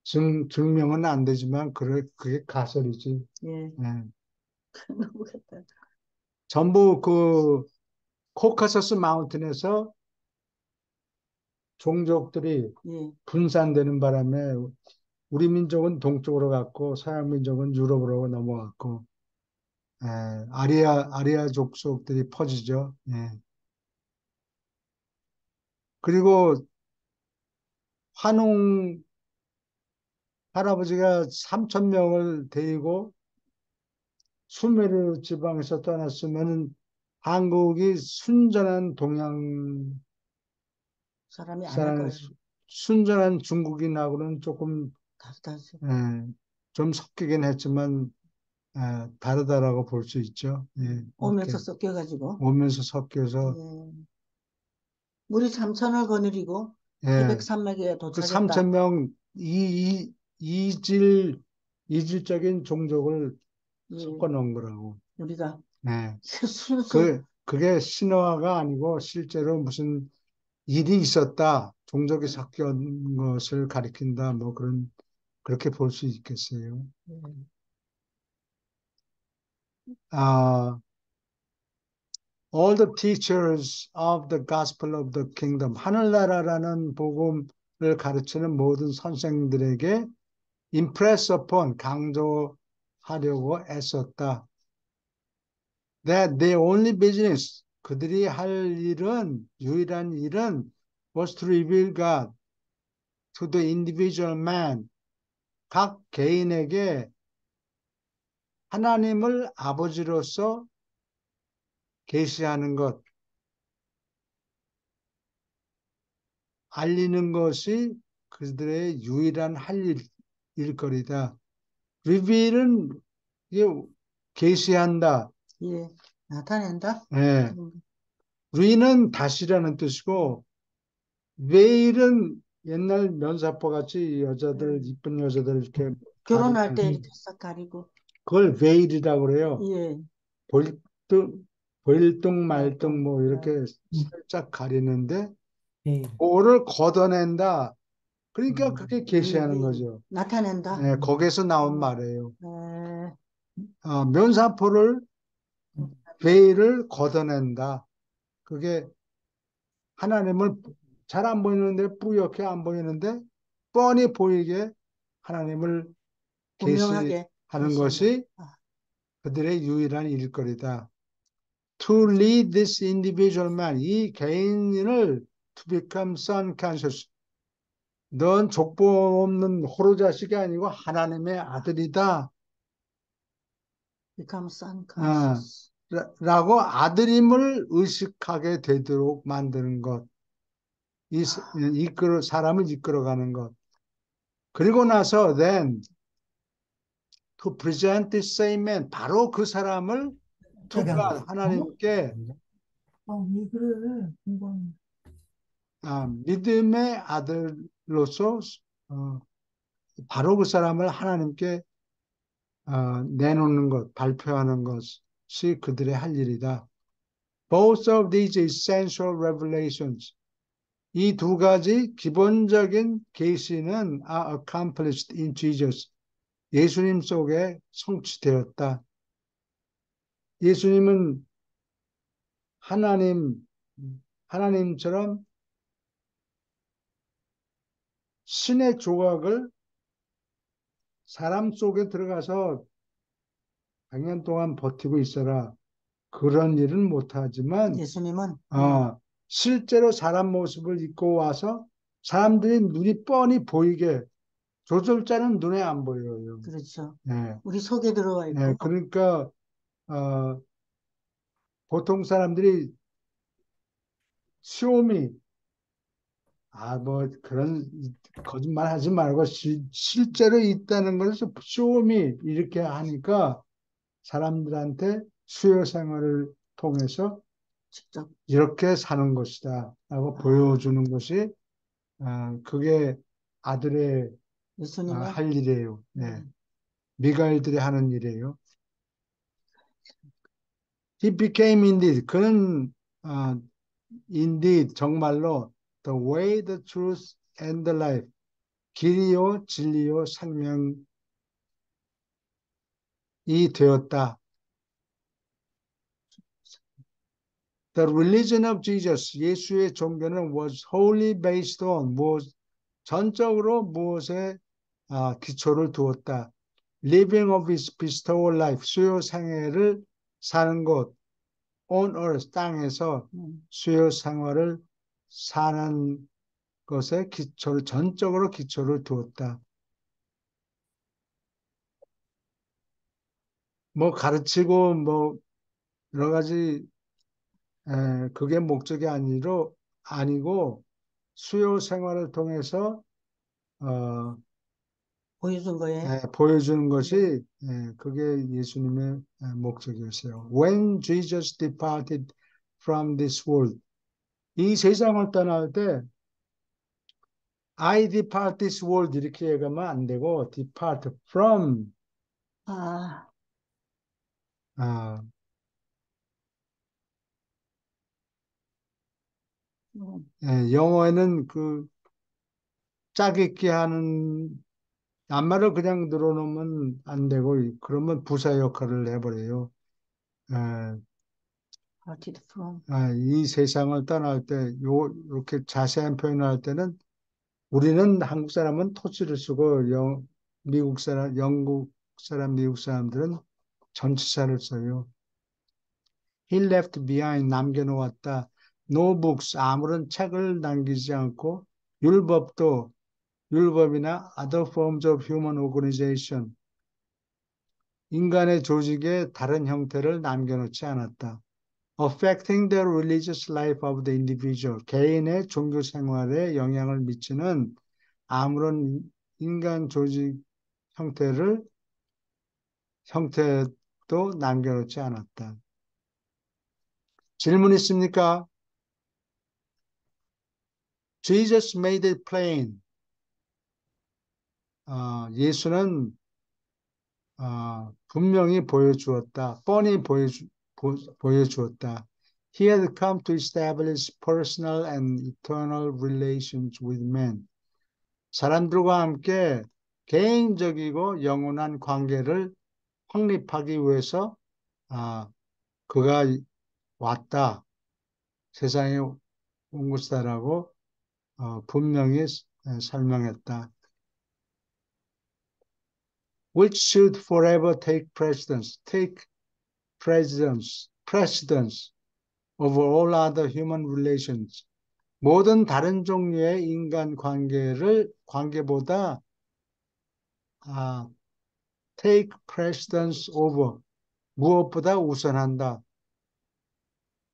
S1: 증명은 안 되지만 그게 가설이지.
S3: 예,
S1: 예.
S3: 너무 같다.
S1: 전부 그 코카서스 마운틴에서 종족들이
S3: 예,
S1: 분산되는 바람에 우리 민족은 동쪽으로 갔고 서양 민족은 유럽으로 넘어갔고 예, 아리아 족속들이 퍼지죠. 예. 그리고 환웅 할아버지가 3천 명을 데리고 수메르 지방에서 떠났으면 한국이 순전한 동양
S3: 사람이 아닐
S1: 사람,
S3: 거예요.
S1: 순전한 중국인하고는 조금
S3: 다르다죠.
S1: 예, 좀 섞이긴 했지만 다르다라고 볼 수 있죠. 예,
S3: 오면서
S1: 그렇게
S3: 섞여가지고.
S1: 오면서 섞여서
S3: 예. 물이 삼천을 거느리고
S1: 예,
S3: 태백산맥에
S1: 그
S3: 도착했다.
S1: 3천 명 이질 이질적인 종족을
S3: 예,
S1: 섞어 놓은 거라고.
S3: 우리가
S1: 예.
S3: 순수,
S1: 그게 신화가 아니고 실제로 무슨 일이 있었다. 종족이 섞인 것을 가리킨다. 뭐 그렇게 볼 수 있겠어요.
S3: 예,
S1: 아, all the teachers of the gospel of the kingdom. 하늘나라라는 복음을 가르치는 모든 선생들에게 impress upon, 강조하려고 애썼다. That their only business, 그들이 할 일은, 유일한 일은 was to reveal God to the individual man, 각 개인에게 하나님을 아버지로서 계시하는 것, 알리는 것이 그들의 유일한 할 일거리다. reveal은 이게 계시한다.
S3: 예, 나타낸다.
S1: 예. re는 다시라는 뜻이고 veil은 옛날 면사포 같이 여자들 이쁜 여자들 이렇게
S3: 결혼할 때
S1: 가리는
S3: 이렇게 싹 가리고.
S1: 그걸 veil이라고 그래요.
S3: 예,
S1: 볼등 볼등 말등
S3: 말똥.
S1: 뭐
S3: 예,
S1: 이렇게 살짝 가리는데
S2: 예.
S1: 그거를 걷어낸다. 그러니까 그게
S3: 예,
S1: 계시하는
S3: 예.
S1: 거죠.
S3: 나타낸다.
S1: 예, 거기에서 나온
S3: 음,
S1: 말이에요.
S3: 예,
S1: 면사포를 베일을 걷어낸다. 그게 하나님을 잘 안 보이는데 뿌옇게 안 보이는데 뻔히 보이게 하나님을
S3: 분명하게
S1: 계시하는
S3: 계시한다.
S1: 것이 그들의 유일한 일거리다. To lead this individual man, 이 개인을 to become son conscious. 넌 족보 없는 호로자식이 아니고 하나님의 아들이다.
S3: become sun
S1: 아,
S3: conscious.
S1: 라고 아들임을 의식하게 되도록 만드는 것. 사람을 이끌어가는 것. 그리고 나서 then to present the same man, 바로 그 사람을 to
S2: 자기야.
S1: God, 하나님께
S2: 왜 그래? 금방.
S1: 믿음의 아들로서 바로 그 사람을 하나님께 내놓는 것, 발표하는 것이 그들의 할 일이다. Both of these essential revelations, 이 두 가지 기본적인 계시는 are accomplished in Jesus. 예수님 속에 성취되었다. 예수님은 하나님처럼 신의 조각을 사람 속에 들어가서 100년 동안 버티고 있어라. 그런 일은 못하지만
S3: 예수님은
S1: 실제로 사람 모습을 입고 와서 사람들이 눈이 뻔히 보이게 조절자는 눈에 안 보여요.
S3: 그렇죠.
S1: 예,
S3: 우리 속에 들어와
S1: 예,
S3: 있고.
S1: 그러니까 어, 보통 사람들이 시오미 뭐 그런 거짓말 하지 말고 실제로 있다는 것을 시오미 이렇게 하니까 사람들한테 수요 생활을 통해서
S3: 직접.
S1: 이렇게 사는 것이다 라고 보여주는 것이 그게 아들의
S3: 예수님의
S1: 할 일이에요. 네.
S3: 음,
S1: 미가엘들이 하는 일이에요. He became indeed. 그는 아, indeed 정말로 the way, the truth and the life 길이요 진리요 생명이 되었다. The religion of Jesus, 예수의 종교는 was wholly based on 전적으로 무엇에 기초를 두었다. Living of his bestowal life, 수요 생애를 사는 곳, on earth, 땅에서 수요 생활을 사는 것에 전적으로 기초를 두었다. 뭐 가르치고 뭐 여러 가지 그게 목적이 아니고 수요 생활을 통해서 어,
S3: 보여준 거예요.
S1: 보여주는 것이 그게 예수님의 목적이었어요. When Jesus departed from this world, 이 세상을 떠날 때 I depart this world 이렇게 얘기하면 안 되고 depart from
S3: 아,
S1: 아, 영어에는 그 짜깁기 하는 낱말을 그냥 늘어놓으면 안 되고 그러면 부사 역할을 해버려요. 에,
S3: parted from.
S1: 이 세상을 떠날 때 이렇게 자세한 표현을 할 때는 우리는 한국 사람은 토지를 쓰고 미국 사람, 영국 사람, 미국 사람들은 전치사를 써요. He left behind 남겨놓았다. No books 아무런 책을 남기지 않고 율법이나 other forms of human organization 인간의 조직의 다른 형태를 남겨놓지 않았다. Affecting the religious life of the individual 개인의 종교 생활에 영향을 미치는 아무런 인간 조직 형태도 남겨놓지 않았다. 질문 있습니까? Jesus made it plain. 예수는 분명히 보여주었다. 뻔히 보여주었다. He had come to establish personal and eternal relations with men. 사람들과 함께 개인적이고 영원한 관계를 확립하기 위해서 그가 왔다. 세상에 온 것이다라고 분명히 설명했다. Which should forever take precedence over all other human relations. 모든 다른 종류의 인간 관계보다 take precedence over 무엇보다 우선한다.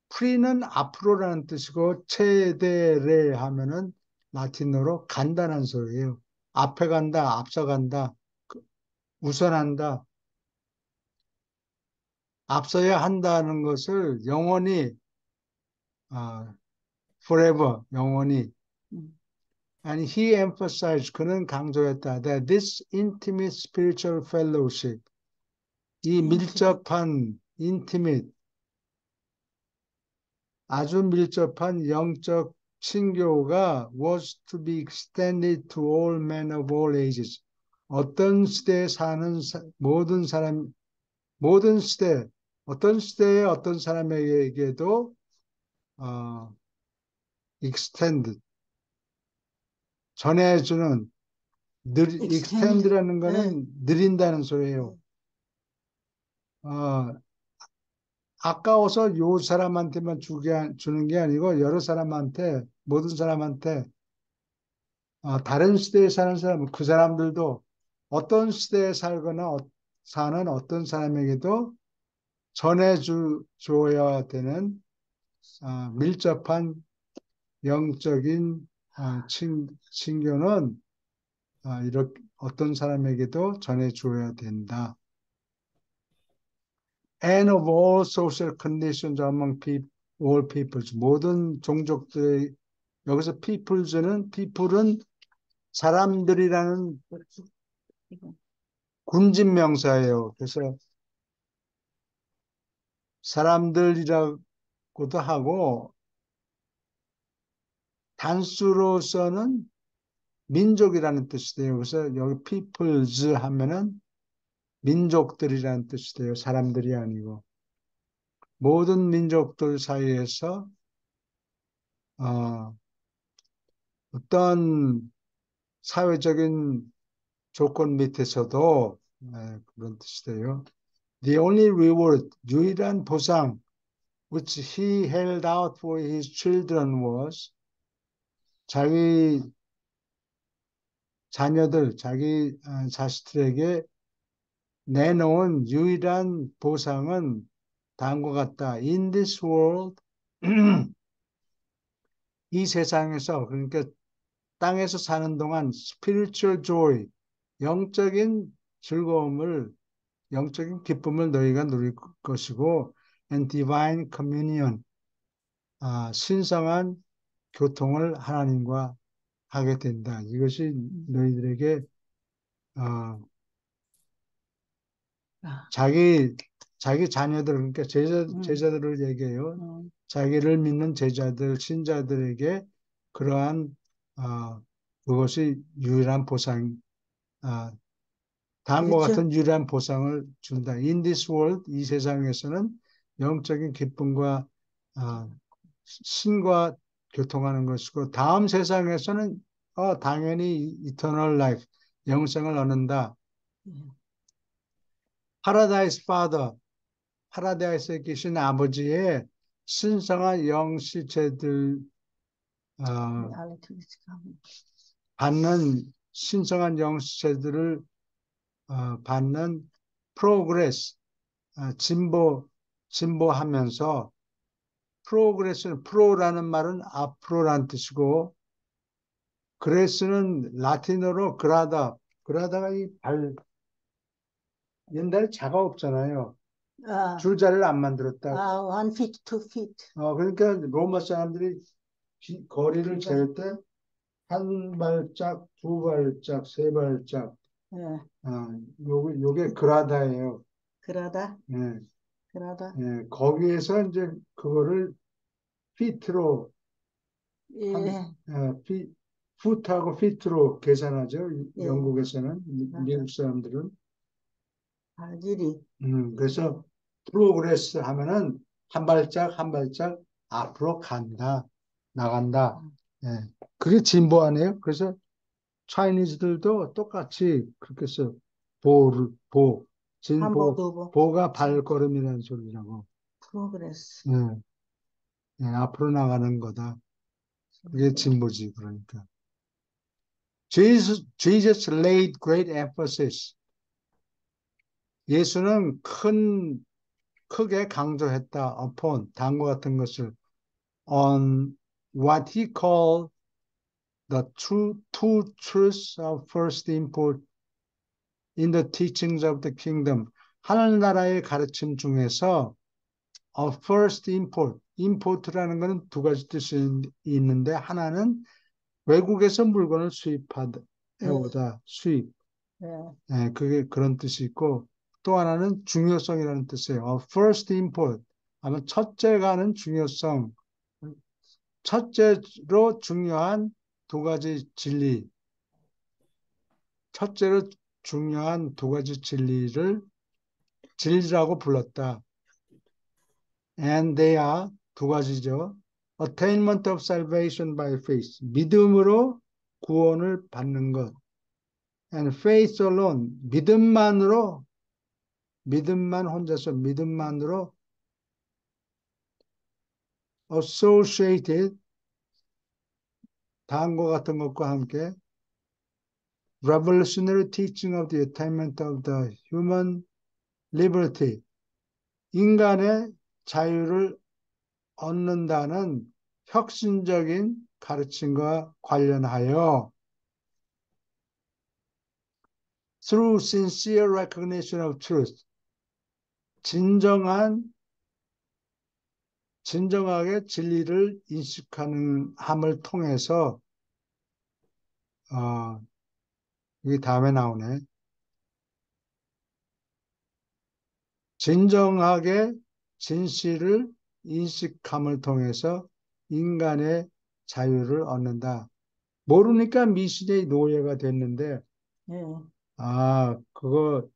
S1: pre는 앞으로라는 뜻이고 cedere 하면은 라틴어로 간다는 소리예요. 앞에 간다, 앞서간다, 우선한다. 앞서야 한다는 것을 영원히 forever 영원히 and he emphasized 그는 강조했다 that this intimate spiritual fellowship 이 밀접한 intimate 아주 밀접한 영적 친교가 was to be extended to all men of all ages 어떤 시대에 사는 모든 시대 어떤 시대의 어떤 사람에게도 extend 전해주는 extend라는 거는 느린다는 소리예요. 아까워서 요 사람한테만 주는 게 아니고 여러 사람한테 모든 사람한테 다른 시대에 사는 사람 그 사람들도 어떤 시대에 살거나 사는 어떤 사람에게도 전해줘야 되는 밀접한 영적인 친교는 이렇게 어떤 사람에게도 전해줘야 된다. And of all social conditions among all peoples. 모든 종족들의 여기서 people은 사람들이라는 군진 명사예요. 그래서 사람들이라 하고 단수로서는 민족이라는 뜻이 돼요. 그래서 여기 peoples 하면은 민족들이라는 뜻이 돼요. 사람들이 아니고. 모든 민족들 사이에서 어, 어떤 사회적인 조건 밑에서도 그런 뜻이 돼요. The only reward, 유일한 보상 which he held out for his children was 자기 자녀들, 자기 자식들에게 내놓은 유일한 보상은 다음과 같다. In this world, 이 세상에서, 그러니까 땅에서 사는 동안 spiritual joy, 영적인 즐거움을, 영적인 기쁨을 너희가 누릴 것이고, and divine communion, 신성한 교통을 하나님과 하게 된다. 이것이 너희들에게 어,
S3: 아,
S1: 자기 자녀들, 그러니까
S3: 음,
S1: 제자들을 얘기해요.
S3: 음.
S1: 자기를 믿는 제자들, 신자들에게 그러한 그것이 유일한 보상, 아, 다음과
S3: 그렇죠.
S1: 같은 유일한 보상을 준다. In this world, 이 세상에서는 영적인 기쁨과 아, 신과 교통하는 것이고, 다음 세상에서는 당연히 eternal life, 영생을 얻는다.
S3: 예.
S1: Paradise Father, 파라다이스에 계신 아버지의 신성한 영시체들 어,
S3: 알렉트리스가
S1: 받는 신성한 영시체들을 받는 프로그레스 진보하면서 프로그레스는 프로라는 말은 앞으로란 뜻이고 그레스는 라틴어로 그라다가 이 옛날에 자가 없잖아요.
S3: 아,
S1: 줄자를 안 만들었다.
S3: 1 feet, 2 feet.
S1: 그러니까 로마 사람들이 거리를
S3: 그러니까,
S1: 잴 때 한 발짝, 두 발짝, 세 발짝,
S3: 예,
S1: 요게 그라다예요.
S3: 그러다,
S1: 예,
S3: 그러다.
S1: 거기에서 이제 그거를 피트로,
S3: 예,
S1: 피, 풋하고 피트로 계산하죠.
S3: 예,
S1: 영국에서는,
S3: 맞아.
S1: 미국 사람들은.
S3: 발길이.
S1: 그래서 프로그레스 하면은 한 발짝, 한 발짝 앞으로 간다, 나간다. 예, 그게 진보 아니에요? 그래서 차이니즈들도 똑같이 그렇게 써.
S3: 한복,
S1: 진보,
S3: 두복,
S1: 보가 발걸음이라는 소리라고.
S3: 프로그레스.
S1: 예, 예, 앞으로 나가는 거다. 그게 진보지, 그러니까. Jesus laid great emphasis. 예수는 크게 강조했다. upon, 다음과 같은 것을 on what he called the two truths of first import in the teachings of the kingdom. 하늘나라의 가르침 중에서 first import, import라는 것은 두 가지 뜻이 있는데 하나는 외국에서 물건을
S3: 예,
S1: 수입해오다, 수입.
S3: 예.
S1: 예, 그게 그런 뜻이 있고 또 하나는 중요성이라는 뜻이에요. first import 하면 첫째가는 중요성, 첫째로 중요한 두 가지 진리, 첫째로 중요한 두 가지 진리를 진리라고 불렀다. And they are 두 가지죠. Attainment of salvation by faith. 믿음으로 구원을 받는 것. And faith alone. 믿음만 혼자서 믿음만으로 associated 다음과 같은 것과 함께 revolutionary teaching of the attainment of the human liberty. 인간의 자유를 얻는다는 혁신적인 가르침과 관련하여 through sincere recognition of truth, 진정하게 진리를 인식하는 함을 통해서 이게 다음에 나오네. 진정하게 진실을 인식함을 통해서 인간의 자유를 얻는다. 모르니까 미신의 노예가 됐는데,
S3: 예,
S1: 그거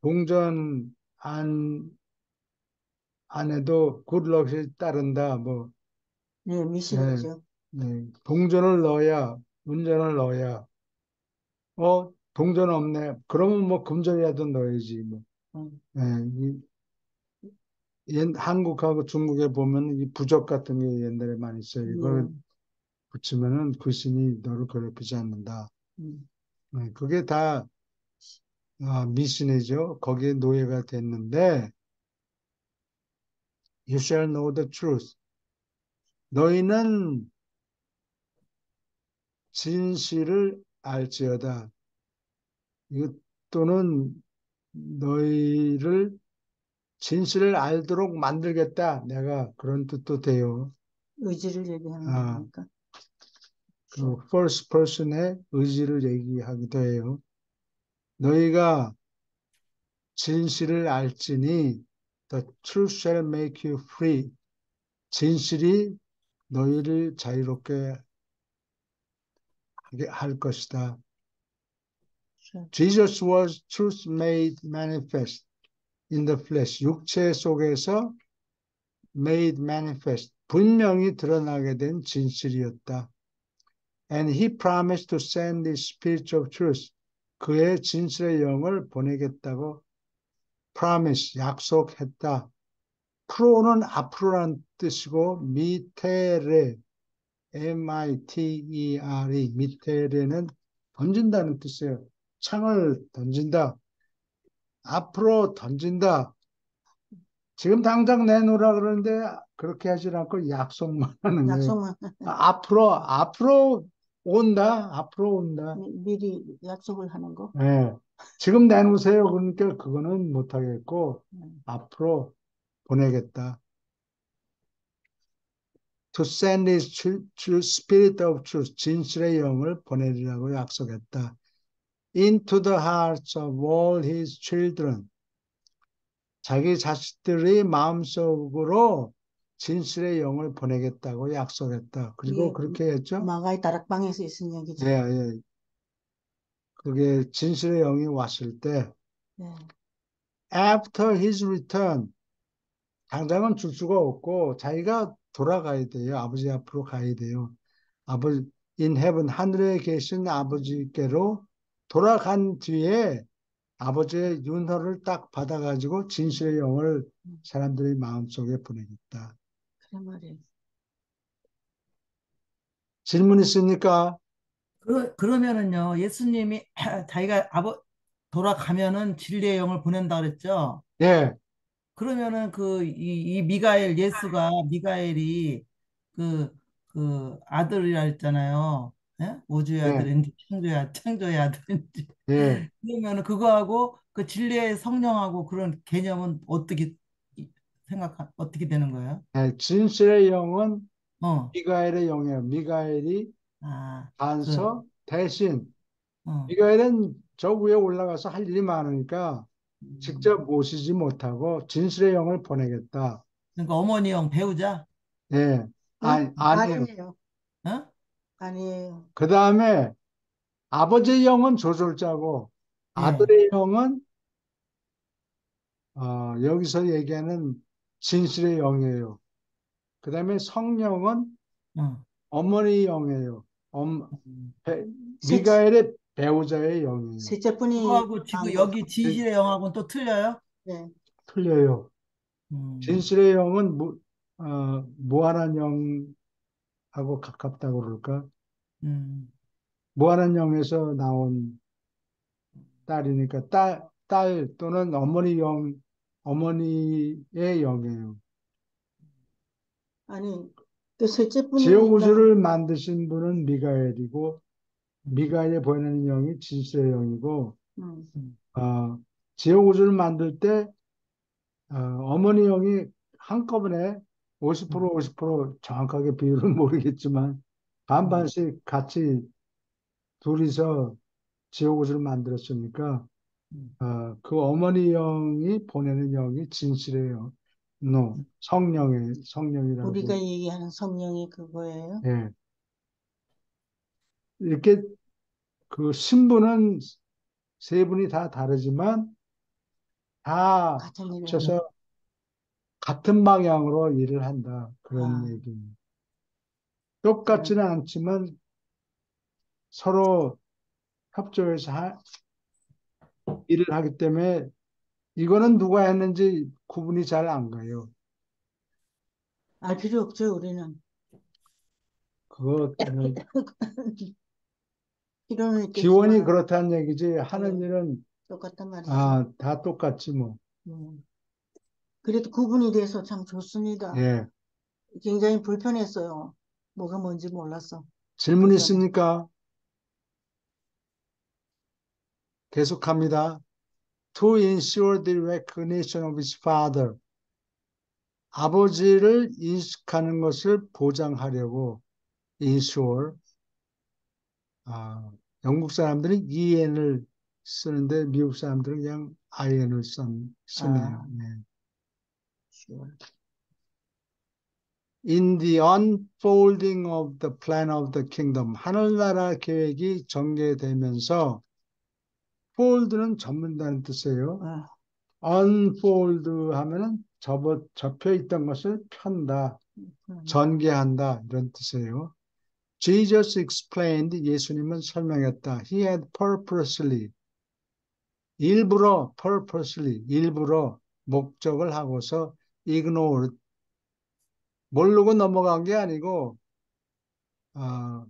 S1: 동전 안에도 굿럭이 따른다. 뭐,
S3: 예,
S1: 예,
S3: 미신이죠.
S1: 동전을 넣어야, 운전을 넣어야, 동전 없네. 그러면 뭐 금전이라도 넣어야지. 뭐.
S3: 음,
S1: 예, 한국하고 중국에 보면 이 부적 같은 게 옛날에 많이 있어요. 이걸
S3: 예,
S1: 붙이면은 그 신이 너를 괴롭히지 않는다.
S3: 음,
S1: 그게 다 미신이죠. 거기에 노예가 됐는데, you shall know the truth. 너희는 진실을 알지어다. 이거 또는 너희를 진실을 알도록 만들겠다. 내가 그런 뜻도 돼요.
S3: 의지를 얘기하는
S1: 아,
S3: 겁니까?
S1: 그 first person의 의지를 얘기하기도 해요. 너희가 진실을 알지니 the truth shall make you free. 진실이 너희를 자유롭게 하게 할 것이다.
S3: 그,
S1: Jesus was truth made manifest in the flesh. 육체 속에서 made manifest. 분명히 드러나게 된 진실이었다. And he promised to send the spirit of truth. 그의 진실의 영을 보내겠다고 promise, 약속했다. 프로는 앞으로란 뜻이고 미테레, mitere, 미테레는 던진다는 뜻이에요. 창을 던진다. 앞으로 던진다. 지금 당장 내놓으라 그러는데 그렇게 하지 않고 약속만 하는 거예요.
S3: 약속만,
S1: 앞으로 온다. 앞으로 온다.
S3: 미리 약속을 하는 거.
S1: 예. 지금 내놓으세요. 그러니까 그거는 못하겠고
S3: 음,
S1: 앞으로 보내겠다. To send his spirit of truth, 진실의 영을 보내리라고 약속했다. Into the hearts of all his children. 자기 자식들의 마음속으로 진실의 영을 보내겠다고 약속했다. 그리고
S3: 이게
S1: 그렇게 했죠.
S3: 마가의 다락방에서 있은
S1: 예,
S3: 얘기죠.
S1: 예. 그게 진실의 영이 왔을 때,
S3: 예,
S1: after his return, 당장은 줄 수가 없고 자기가 돌아가야 돼요. 아버지 앞으로 가야 돼요. 아버지 in heaven 하늘에 계신 아버지께로 돌아간 뒤에 아버지의 윤허를 딱 받아가지고 진실의 영을 사람들의 마음속에 보내겠다.
S3: 그래 말이에요.
S1: 질문 있습니까?
S2: 그러면은요, 예수님이 자기가 돌아가면은 진리의 영을 보낸다 그랬죠?
S1: 예,
S2: 그러면은 이 미가엘, 미가엘이 그, 그 아들이라 했잖아요. 예? 우주의
S1: 예,
S2: 아들인지 창조의 아들인지.
S1: 예.
S2: 그러면은 그거하고 그 진리의 성령하고 그런 개념은 어떻게 되는 거예요?
S1: 예. 진실의 영은
S2: 어,
S1: 미가엘의 영이에요. 미가엘이
S2: 아,
S1: 가서 대신
S2: 어,
S1: 미가엘은 저 위에 올라가서 할 일이 많으니까
S2: 음.
S1: 직접 모시지 못하고 진실의 영을 보내겠다.
S2: 그러니까 어머니 영 배우자?
S1: 예.
S3: 어?
S1: 아니에요.
S3: 아니에요.
S2: 어?
S3: 아니에요.
S1: 그 다음에 아버지의 영은 조절자고
S2: 예,
S1: 아들의 영은 여기서 얘기하는 진실의 영이에요. 그 다음에 성령은
S2: 어.
S1: 어머니 영이에요.
S2: 음.
S3: 셋,
S1: 미가엘의 배우자의 영이에요.
S3: 셋째 분이
S2: 그거하고 지금
S3: 한 거.
S2: 여기
S1: 네,
S2: 진실의 영하고는 또 틀려요?
S3: 네.
S1: 틀려요.
S2: 음,
S1: 진실의 영은 무한한 영하고 가깝다고 그럴까?
S2: 음,
S1: 무한한 영에서 나온 딸이니까 딸 또는 어머니의 영이에요.
S3: 아니, 그 셋째
S1: 지옥
S3: 분이 한,
S1: 우주를 만드신 분은 미가엘이고 미가엘이 보이는 영이 진실의 영이고
S3: 음,
S2: 음,
S1: 어, 지옥 우주를 만들 때 어머니 영이 한꺼번에 50%
S2: 음,
S1: 50% 정확하게 비율은 모르겠지만
S2: 음,
S1: 반반씩 같이 둘이서 지옥 우주를 만들었으니까
S2: 음.
S1: 그 어머니 영이 보내는 영이 진실의 영. no, 성령이라고.
S3: 우리가 얘기하는 성령이 그거예요?
S1: 예. 이렇게 그 신분은 세 분이 다 다르지만 다
S3: 같은 일을 하는.
S1: 합쳐서 같은 방향으로 일을 한다. 그런
S3: 아,
S1: 얘기입니다. 똑같지는 않지만 서로 협조해서 일을 하기 때문에 이거는 누가 했는지 구분이 잘 안 가요.
S3: 알 필요 없죠, 우리는.
S1: 그거
S3: 필요는
S1: 기원이
S3: 있겠지만,
S1: 그렇다는 얘기지 하는
S3: 네,
S1: 일은
S3: 똑같단 말이죠.
S1: 다 똑같지 뭐.
S3: 음. 그래도 구분이 돼서 참 좋습니다.
S1: 예.
S3: 굉장히 불편했어요. 뭐가 뭔지 몰랐어.
S1: 질문
S3: 그전에.
S1: 있습니까? 계속합니다. To ensure the recognition of his father. 아버지를 인식하는 것을 보장하려고 ensure. 영국 사람들은 en을 쓰는데 미국 사람들은 그냥 in을 쓰네요.
S3: 아,
S1: 네.
S3: sure.
S1: In the unfolding of the plan of the kingdom. 하늘나라 계획이 전개되면서 fold는 접는다는 뜻이에요.
S3: 어,
S1: unfold 하면은 접혀 있던 것을 편다,
S3: 음.
S1: 전개한다 이런 뜻이에요. Jesus explained, 예수님은 설명했다. He had purposely, 일부러 목적을 하고서 ignored, 모르고 넘어간 게 아니고 어,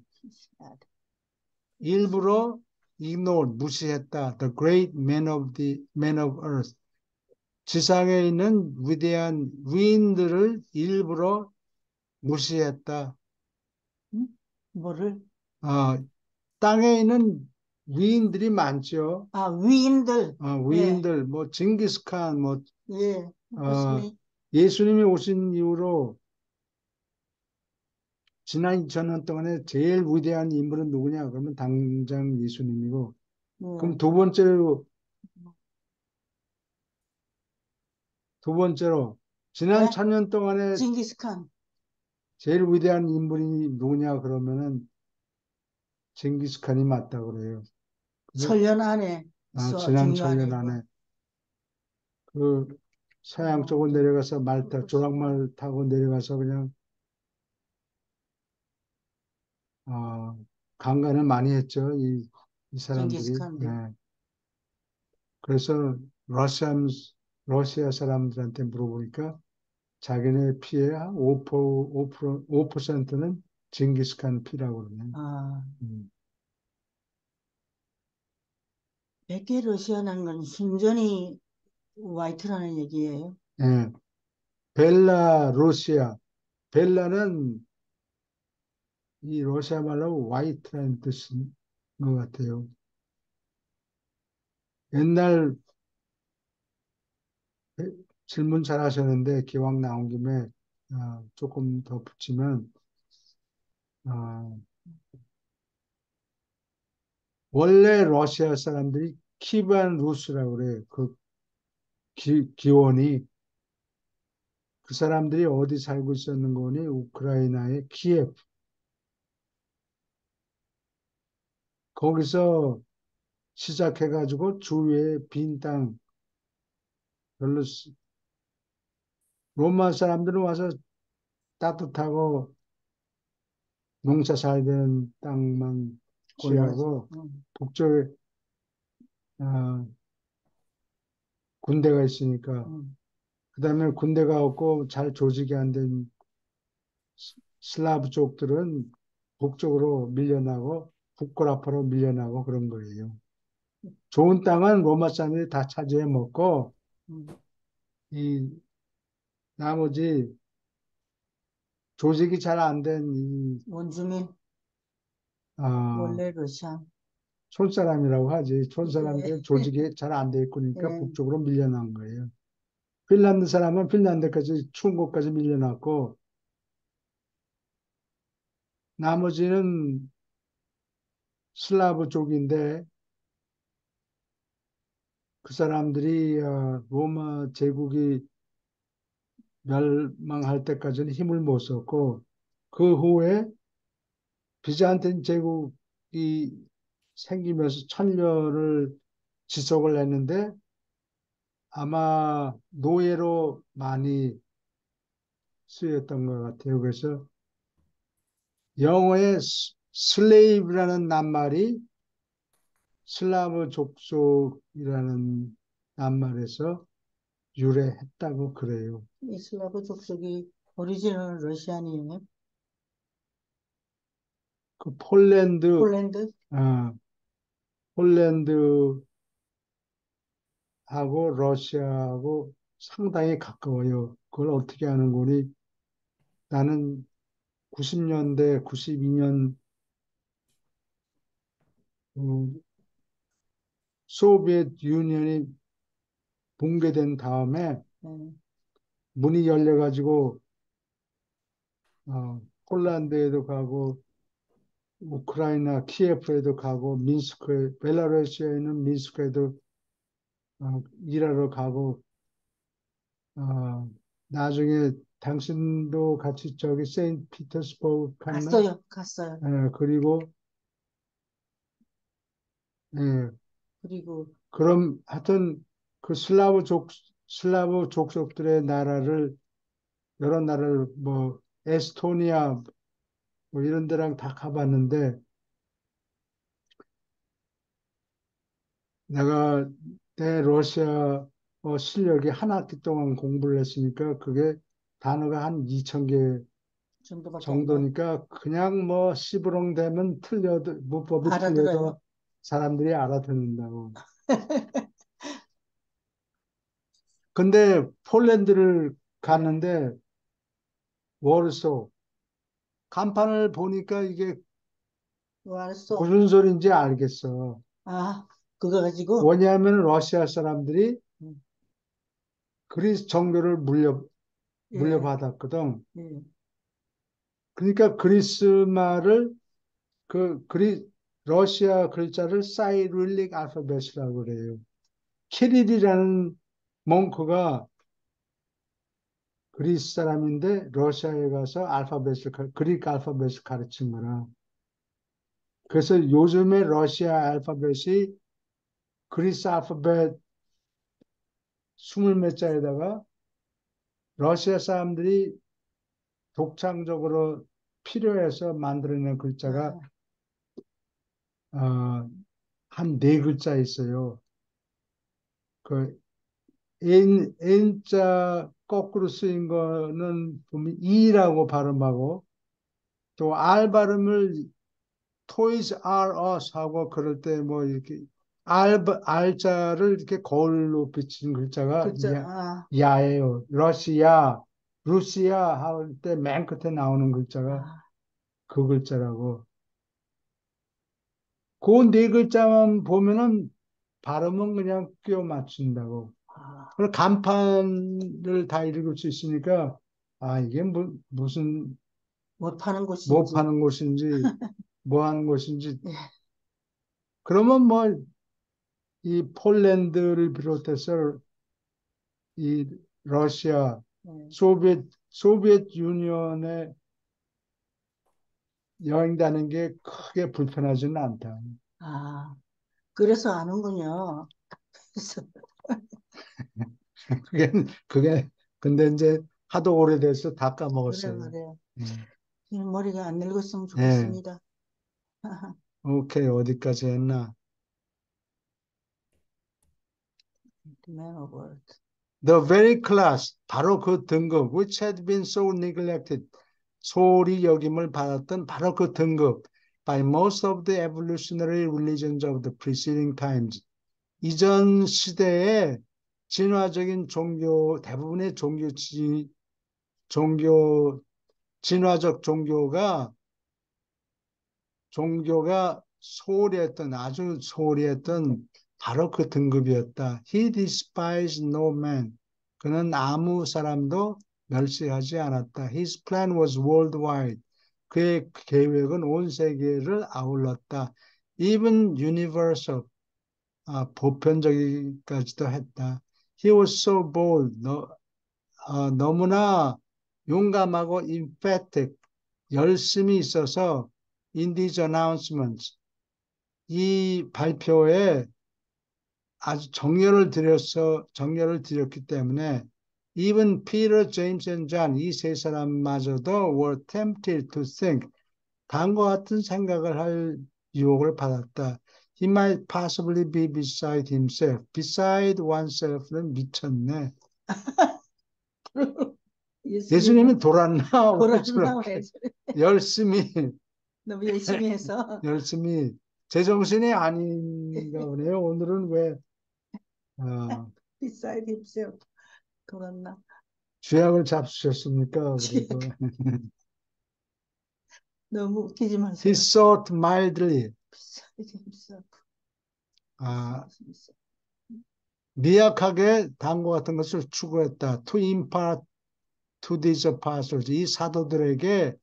S1: 일부러 ignored, 무시했다. The great man of earth. 지상에 있는 위대한 위인들을 일부러 무시했다.
S3: 음? 뭐를?
S1: 어, 땅에 있는 위인들이 많죠.
S3: 아, 위인들. 예,
S1: 위인들, 뭐, 징기스칸, 뭐,
S3: 예,
S1: 어,
S3: 무슨,
S1: 예수님이 오신 이후로 지난 2000년 동안에 제일 위대한 인물은 누구냐? 그러면 당장 예수님이고, 그럼
S3: 예,
S1: 두 번째로, 지난
S3: 예?
S1: 1000년 동안에
S3: 징기스칸.
S1: 제일 위대한 인물이 누구냐? 그러면은 징기스칸이 맞다 그래요. 그래서,
S3: 천년 안에서
S1: 지난
S3: 중요한
S1: 1000년
S3: 인물.
S1: 안에 그 서양 쪽으로 내려가서 조랑말 타고 내려가서 그냥 강간을 많이 했죠. 이 사람들이.
S3: 징기스칸도.
S1: 예. 그래서 러시아 사람들한테 물어보니까 자기네 피해 한 5%는 징기스칸 피라고 그러네.
S3: 아,
S1: 음.
S3: 백개 러시아라는 건 순전히 화이트라는 얘기예요.
S1: 예. 벨라루시아. 벨라는 이 러시아 말로 화이트라는 뜻인 것 같아요. 옛날 질문 잘 하셨는데 기왕 나온 김에 조금 더 붙이면 어, 원래 러시아 사람들이 키반 루스라고 그래요. 그 기원이 그 사람들이 어디 살고 있었는 거니? 우크라이나의 키예프. 거기서 시작해가지고 주위에 빈 땅, 별로 로마 사람들은 와서 따뜻하고 농사 잘 되는 땅만
S3: 골라서.
S1: 취하고 북쪽에 어, 군대가 있으니까
S3: 음.
S1: 그다음에 군대가 없고 잘 조직이 안 된 슬라브 쪽들은 북쪽으로 밀려나고 북골아파로 밀려나고 그런 거예요. 좋은 땅은 로마 사람들이 다 차지해 먹고
S3: 음.
S1: 이 나머지 조직이 잘 안 된 이
S3: 원주민, 원래 러시아.
S1: 촌사람이라고 하지.
S3: 예,
S1: 촌사람들은 조직이 잘 안 돼 있으니까
S3: 예.
S1: 북쪽으로 밀려난 거예요. 핀란드 사람은 핀란드까지 추운 곳까지 밀려났고 나머지는 슬라브 쪽인데 그 사람들이 로마 제국이 멸망할 때까지는 힘을 못 썼고 그 후에 비잔틴 제국이 생기면서 1000년을 지속을 했는데 아마 노예로 많이 쓰였던 것 같아요. 그래서 영어의 슬레이브라는 낱말이 슬라브 족속이라는 낱말에서 유래했다고 그래요.
S3: 이 슬라브 족속이 오리지널 러시안이에요.
S1: 그 폴란드,
S3: 폴란드?
S1: 아, 폴란드하고 러시아하고 상당히 가까워요. 그걸 어떻게 아는 거니? 나는 90년대, 92년 소비에트 유니언이 붕괴된 다음에
S3: 네.
S1: 문이 열려가지고 폴란드에도 가고 우크라이나 키예프에도 가고 민스크에 벨라루시아에 있는 민스크에도 일하러 가고 어, 나중에 당신도 같이 저기 세인트 피터스버그 갔나?
S3: 갔어요. 갔어요.
S1: 그리고 예,
S3: 그리고
S1: 그럼 하여튼 그 슬라브 족속들의 나라를 여러 나라를 뭐 에스토니아 뭐 이런 데랑 다 가봤는데 내가 내 러시아 실력이 한 학기 동안 공부를 했으니까 그게 단어가 한 2000개
S3: 정도밖에 안 돼요.
S1: 정도니까 그냥 뭐 시부렁대면 틀려도 문법이
S3: 알아들어요.
S1: 틀려도 사람들이 알아듣는다고. 근데 폴란드를 갔는데 워르소 간판을 보니까 이게
S3: 알았어.
S1: 무슨 소린지 알겠어.
S3: 아, 그거 가지고?
S1: 왜냐하면 러시아 사람들이
S3: 음,
S1: 그리스 정교를
S3: 예,
S1: 물려받았거든.
S3: 예.
S1: 그러니까 그리스 말을 그 러시아 글자를 사이릴릭 알파벳이라고 그래요. 키릴이라는 몽크가 그리스 사람인데 러시아에 가서 그리스 알파벳을 가르친 거라. 그래서 요즘에 러시아 알파벳이 그리스 알파벳 스물 몇 자에다가 러시아 사람들이 독창적으로 필요해서 만들어낸 글자가
S3: 아,
S1: 한 네 글자 있어요. 그 N자 거꾸로 쓰인 거는 보면 E라고 발음하고 또 R 발음을 Toys R Us 하고 그럴 때 뭐 이렇게 R자를 이렇게 거울로 비친 글자가
S3: 글자, 아,
S1: 야예요. 루시아 할 때 맨 끝에 나오는 글자가
S3: 아,
S1: 그 글자라고. 그 네 글자만 보면은 발음은 그냥 끼워 맞춘다고.
S3: 아,
S1: 그리고 간판을 다 읽을 수 있으니까 이게 무슨
S3: 못 파는
S1: 뭐
S3: 곳인지.
S1: 파는 곳인지 뭐 하는 곳인지
S3: 예,
S1: 그러면 뭐 이 폴란드를 비롯해서 이 러시아
S3: 예.
S1: 소비에트 유니언에 여행 다는 게 크게 불편하지는 않다.
S3: 아, 그래서 아는군요. 그래서,
S1: 그게 그게 근데 이제 하도 오래돼서 다
S3: 그래,
S1: 까먹었어요.
S3: 그래.
S1: 음.
S3: 이 머리가 안 늙었으면
S1: 예.
S3: 좋겠습니다.
S1: 오케이 어디까지 했나?
S3: Man of Word.
S1: The very class, 바로 그 등급, which had been so neglected, 소홀히 여김을 받았던 바로 그 등급, by most of the evolutionary religions of the preceding times. 이전 시대의 진화적인 대부분의 종교, 진화적 종교가 아주 소홀히 했던 바로 그 등급이었다. He despised no man. 그는 아무 사람도 멸시하지 않았다. His plan was worldwide. 그의 계획은 온 세계를 아울렀다. Even universal. 보편적이기까지도 했다. He was so bold. 너무나 용감하고 emphatic, 열심히 있어서 in these announcements, 이 발표에 아주 정열을 들였기 때문에 even Peter, James and John, 이 세 사람마저도 were tempted to think, 다음과 같은 생각을 할 유혹을 받았다. He might possibly be beside himself. beside oneself는 미쳤네. 예수님은 돌았나? 왜
S3: 돌았나
S1: 저렇게
S3: 왜 저래?
S1: 열심히
S3: 너무 열심히 해서
S1: 열심히 제정신이 아닌가 보네요. 오늘은 왜
S3: beside himself 돌았나?
S1: 쥐약을 잡수셨습니까? 그래도
S3: 너무 웃기지
S1: he
S3: 마세요.
S1: thought mildly,
S3: beside himself.
S1: 아, 미약하게 다음과 같은 것을 추구했다. To impart to these apostles, 이 사도들에게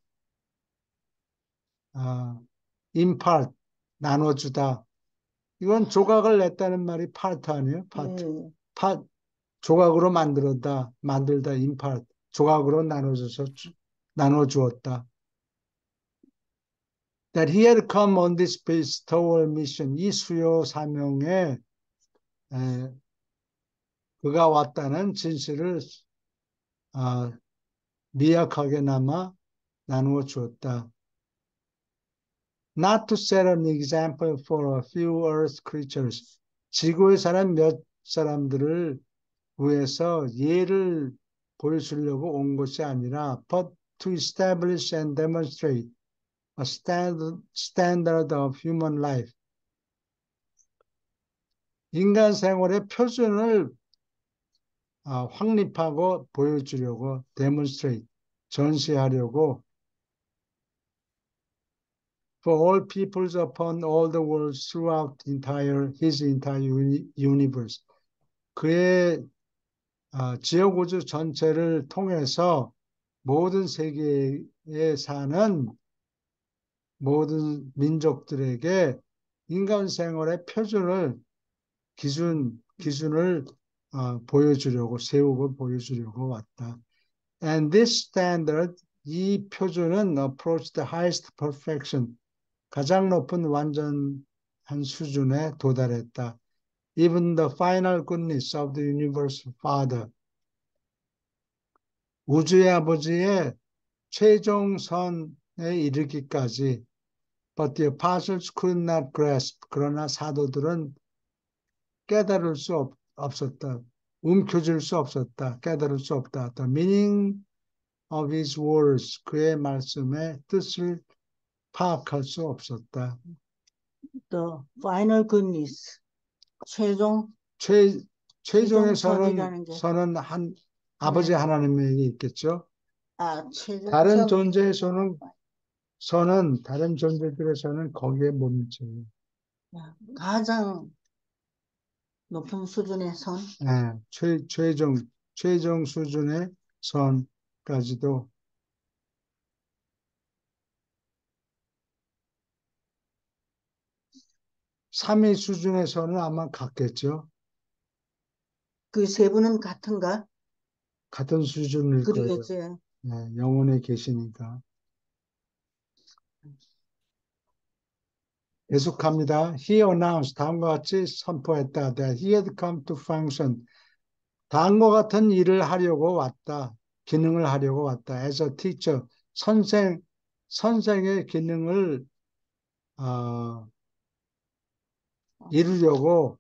S1: impart, 나눠주다. 이건 조각을 냈다는 말이 part 아니에요? part.
S3: 네.
S1: part, 조각으로 만들다, impart. 조각으로 나눠주었다. That he had come on this pastoral mission, 이 수요 사명에 그가 왔다는 진실을 미약하게나마 나누어 주었다. Not to set an example for a few earth creatures. 지구에 사는 몇 사람들을 위해서 예를 보여주려고 온 것이 아니라 but to establish and demonstrate a standard of human life. 인간 생활의 표준을 확립하고 보여주려고 demonstrate, 전시하려고 for all peoples upon all the worlds throughout his entire universe. 그의 지역 우주 전체를 통해서 모든 세계에 사는 모든 민족들에게 인간 생활의 표준을 기준을 세우고 보여주려고 왔다. And this standard, 이 표준은 approach the highest perfection, 가장 높은 완전한 수준에 도달했다. Even the final goodness of the universe Father, 우주의 아버지의 최종선에 이르기까지. But the apostles could not grasp, 그러나 사도들은 깨달을 수 없었다. 움켜쥘 수 없었다. 깨달을 수 없다. The meaning of his words, 그의 말씀의 뜻을 파악할 수 없었다.
S3: The final goodness. 최종
S1: 최종의
S3: 최종선이라는 게
S1: 아버지 하나님에게 있겠죠. 다른
S3: 최종선
S1: 다른 존재들에서는 거기에 못 미쳐요.
S3: 가장 높은 수준의 선.
S1: 네, 최종 수준의 선까지도. 삼위 수준의 선은 아마 같겠죠.
S3: 그 세 분은 같은가?
S1: 같은 수준일 거예요.
S3: 그러겠지.
S1: 네, 영혼에 계시니까. 계속합니다. He announced, 다음과 같이 선포했다. That he had come to function. 다음과 같은 일을 하려고 왔다. 기능을 하려고 왔다. As a teacher, 선생의 기능을 이루려고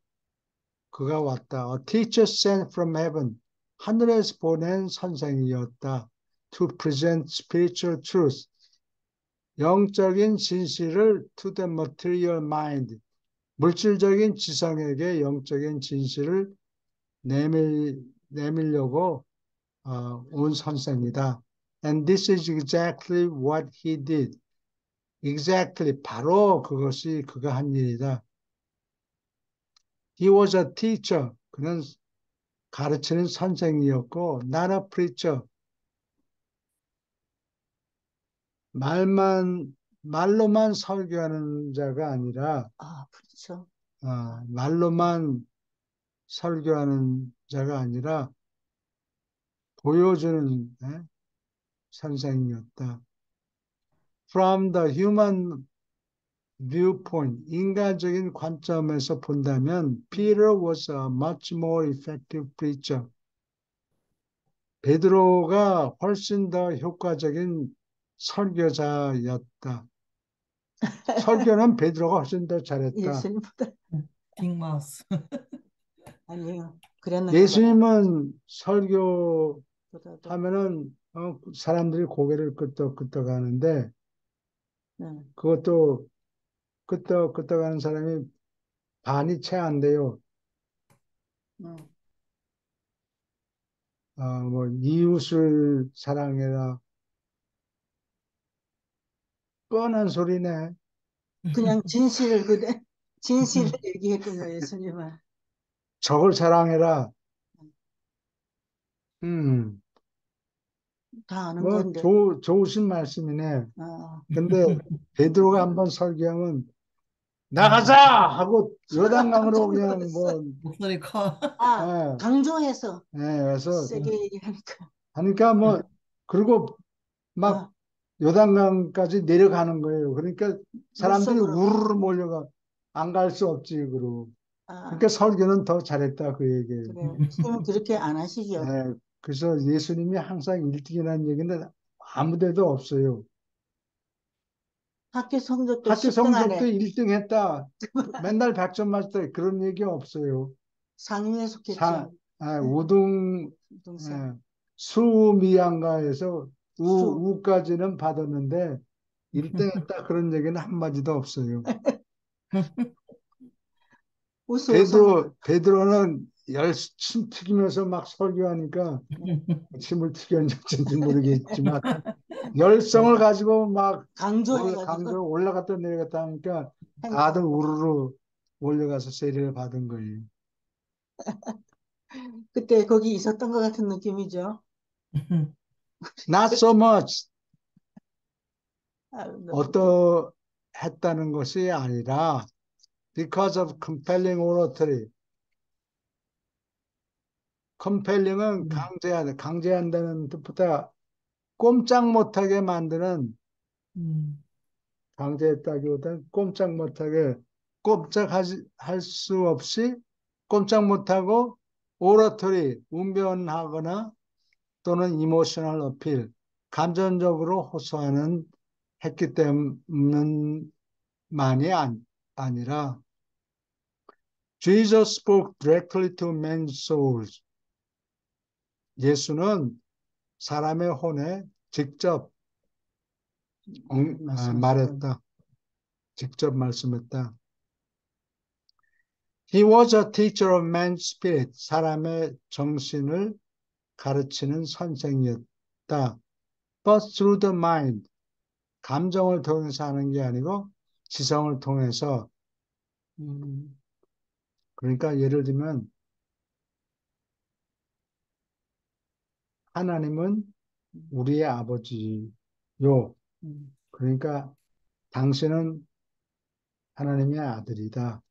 S1: 그가 왔다. A teacher sent from heaven, 하늘에서 보낸 선생이었다. To present spiritual truth, 영적인 진실을 to the material mind, 물질적인 지성에게 영적인 진실을 내밀려고 온 선생이다. And this is exactly what he did. Exactly, 바로 그것이 그가 한 일이다. He was a teacher. 그는 가르치는 선생이었고, not a preacher. 말로만 설교하는 자가 아니라,
S3: 그렇죠.
S1: 말로만 설교하는 자가 아니라, 보여주는 선생이었다. From the human viewpoint, 인간적인 관점에서 본다면 Peter was a much more effective preacher. 베드로가 훨씬 더 효과적인 설교자였다. 설교는 베드로가 훨씬 더 잘했다.
S3: 예수님보다
S2: 빅마우스.
S3: 아니요. 그랬는가
S1: 예수님은 설교하면은
S3: 보다도.
S1: 사람들이 고개를 끄덕끄덕 하는데
S3: 네.
S1: 그것도 끄덕끄덕 하는 사람이 반이 채 안 돼요.
S3: 음.
S1: 뭐 이웃을 사랑해라. 뻔한 소리네.
S3: 그냥 진실을 얘기했군요, 예수님은.
S1: 적을 사랑해라. 음,
S3: 다 아는
S1: 뭐
S3: 건데.
S1: 좋으신 말씀이네.
S3: 어,
S1: 근데 베드로가 한번 설교하면 나가자 하고 요단강으로 그냥 뭐
S2: 목소리 커.
S1: 예,
S3: 강조해서
S1: 그래서
S3: 세게 얘기하니까.
S1: 하니까 뭐 그리고 막
S3: 어,
S1: 요단강까지 내려가는 거예요. 그러니까 사람들이
S3: 물속으로.
S1: 우르르 몰려가 안 갈 수 없지 그러고.
S3: 아,
S1: 그러니까 설교는 더 잘했다 그 얘기예요.
S3: 그래. 지금은 그렇게 안 하시죠?
S1: 그래서 예수님이 항상 1등이라는 얘기는 아무데도 없어요.
S3: 학교 성적도
S1: 학교
S3: 10등
S1: 성적도
S3: 안에
S1: 1등 했다. 맨날 100점 맞았다. 그런 얘기 없어요.
S3: 상위에 속했죠.
S1: 우등,
S3: 동사.
S1: 수미양가에서
S3: 수.
S1: 우까지는 받았는데 1등 했다. 그런 얘기는 한마디도 없어요.
S3: 웃어서.
S1: 베드로는 침 튀기면서 막 설교하니까 침을 튀겼는지 모르겠지만 열성을 가지고 막
S3: 강조해가지고.
S1: 강조 올라갔다 내려갔다 하니까 다들 우르르 올려가서 세례를 받은 거예요.
S3: 그때 거기 있었던 것 같은 느낌이죠.
S1: Not so much.
S3: 아, 너무
S1: 어떠했다는 것이 아니라 because of compelling oratory. compelling은 강제한다는 뜻보다 꼼짝 못하게 만드는 강제했다기보다는 꼼짝 못하게 할 수 없이 꼼짝 못하고 오러토리 운변하거나 또는 이모셔널 어필 감정적으로 호소하는 했기 때문만이 아니라 Jesus spoke directly to men's souls. 예수는 사람의 혼에 직접 말했다. 직접 말씀했다. He was a teacher of man's spirit. 사람의 정신을 가르치는 선생이었다. But through the mind. 감정을 통해서 하는 게 아니고 지성을 통해서. 그러니까 예를 들면 하나님은 우리의 아버지요. 그러니까 당신은 하나님의 아들이다.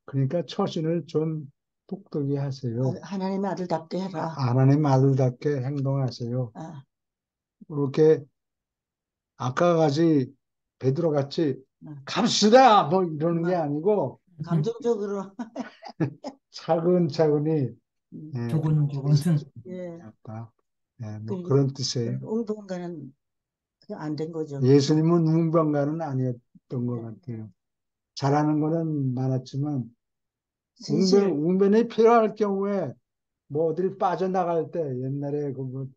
S1: 그러니까 처신을 좀 똑똑히 하세요.
S3: 하나님의 아들답게 해라.
S1: 하나님 아들답게 행동하세요.
S3: 아,
S1: 그렇게 아까 같이 베드로 같이 갑시다 뭐 이러는 게 아니고
S3: 감정적으로.
S1: 차근차근히
S2: 조곤조곤.
S3: 예.
S1: 뭐 그런 뜻이에요.
S3: 웅동가는 안 된 거죠.
S1: 예수님은 웅변가는 아니었던 것 같아요. 잘하는 거는 많았지만 웅변이 필요할 경우에 뭐 어딜 빠져나갈 때 옛날에 그뭐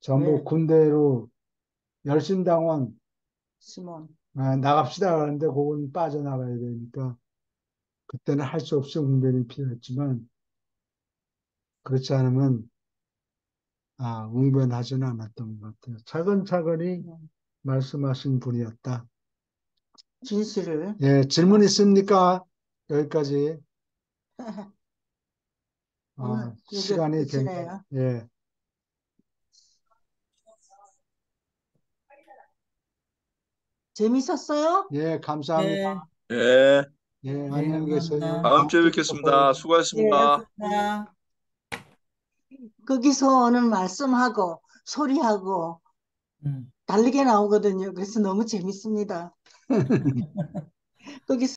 S1: 전부 군대로 열심당원
S3: 시몬.
S1: 나갑시다 하는데 그건 빠져나가야 되니까 그때는 할 수 없이 웅변이 필요했지만 그렇지 않으면 웅변하지는 않았던 것 같아요. 차근차근히 말씀하신 분이었다.
S3: 진실을.
S1: 예, 질문 있습니까? 여기까지.
S3: 오늘
S1: 시간이
S3: 끝이네요.
S1: 예.
S3: 재밌었어요?
S1: 예, 감사합니다.
S2: 네,
S4: 예,
S1: 예,
S2: 네,
S1: 안녕히 계세요.
S2: 감사합니다.
S4: 다음 주에
S1: 또 봐요.
S4: 뵙겠습니다. 수고하셨습니다.
S2: 수고하셨습니다.
S3: 거기서 오는 말씀하고 소리하고
S2: 음.
S3: 다르게 나오거든요. 그래서 너무 재밌습니다. 거기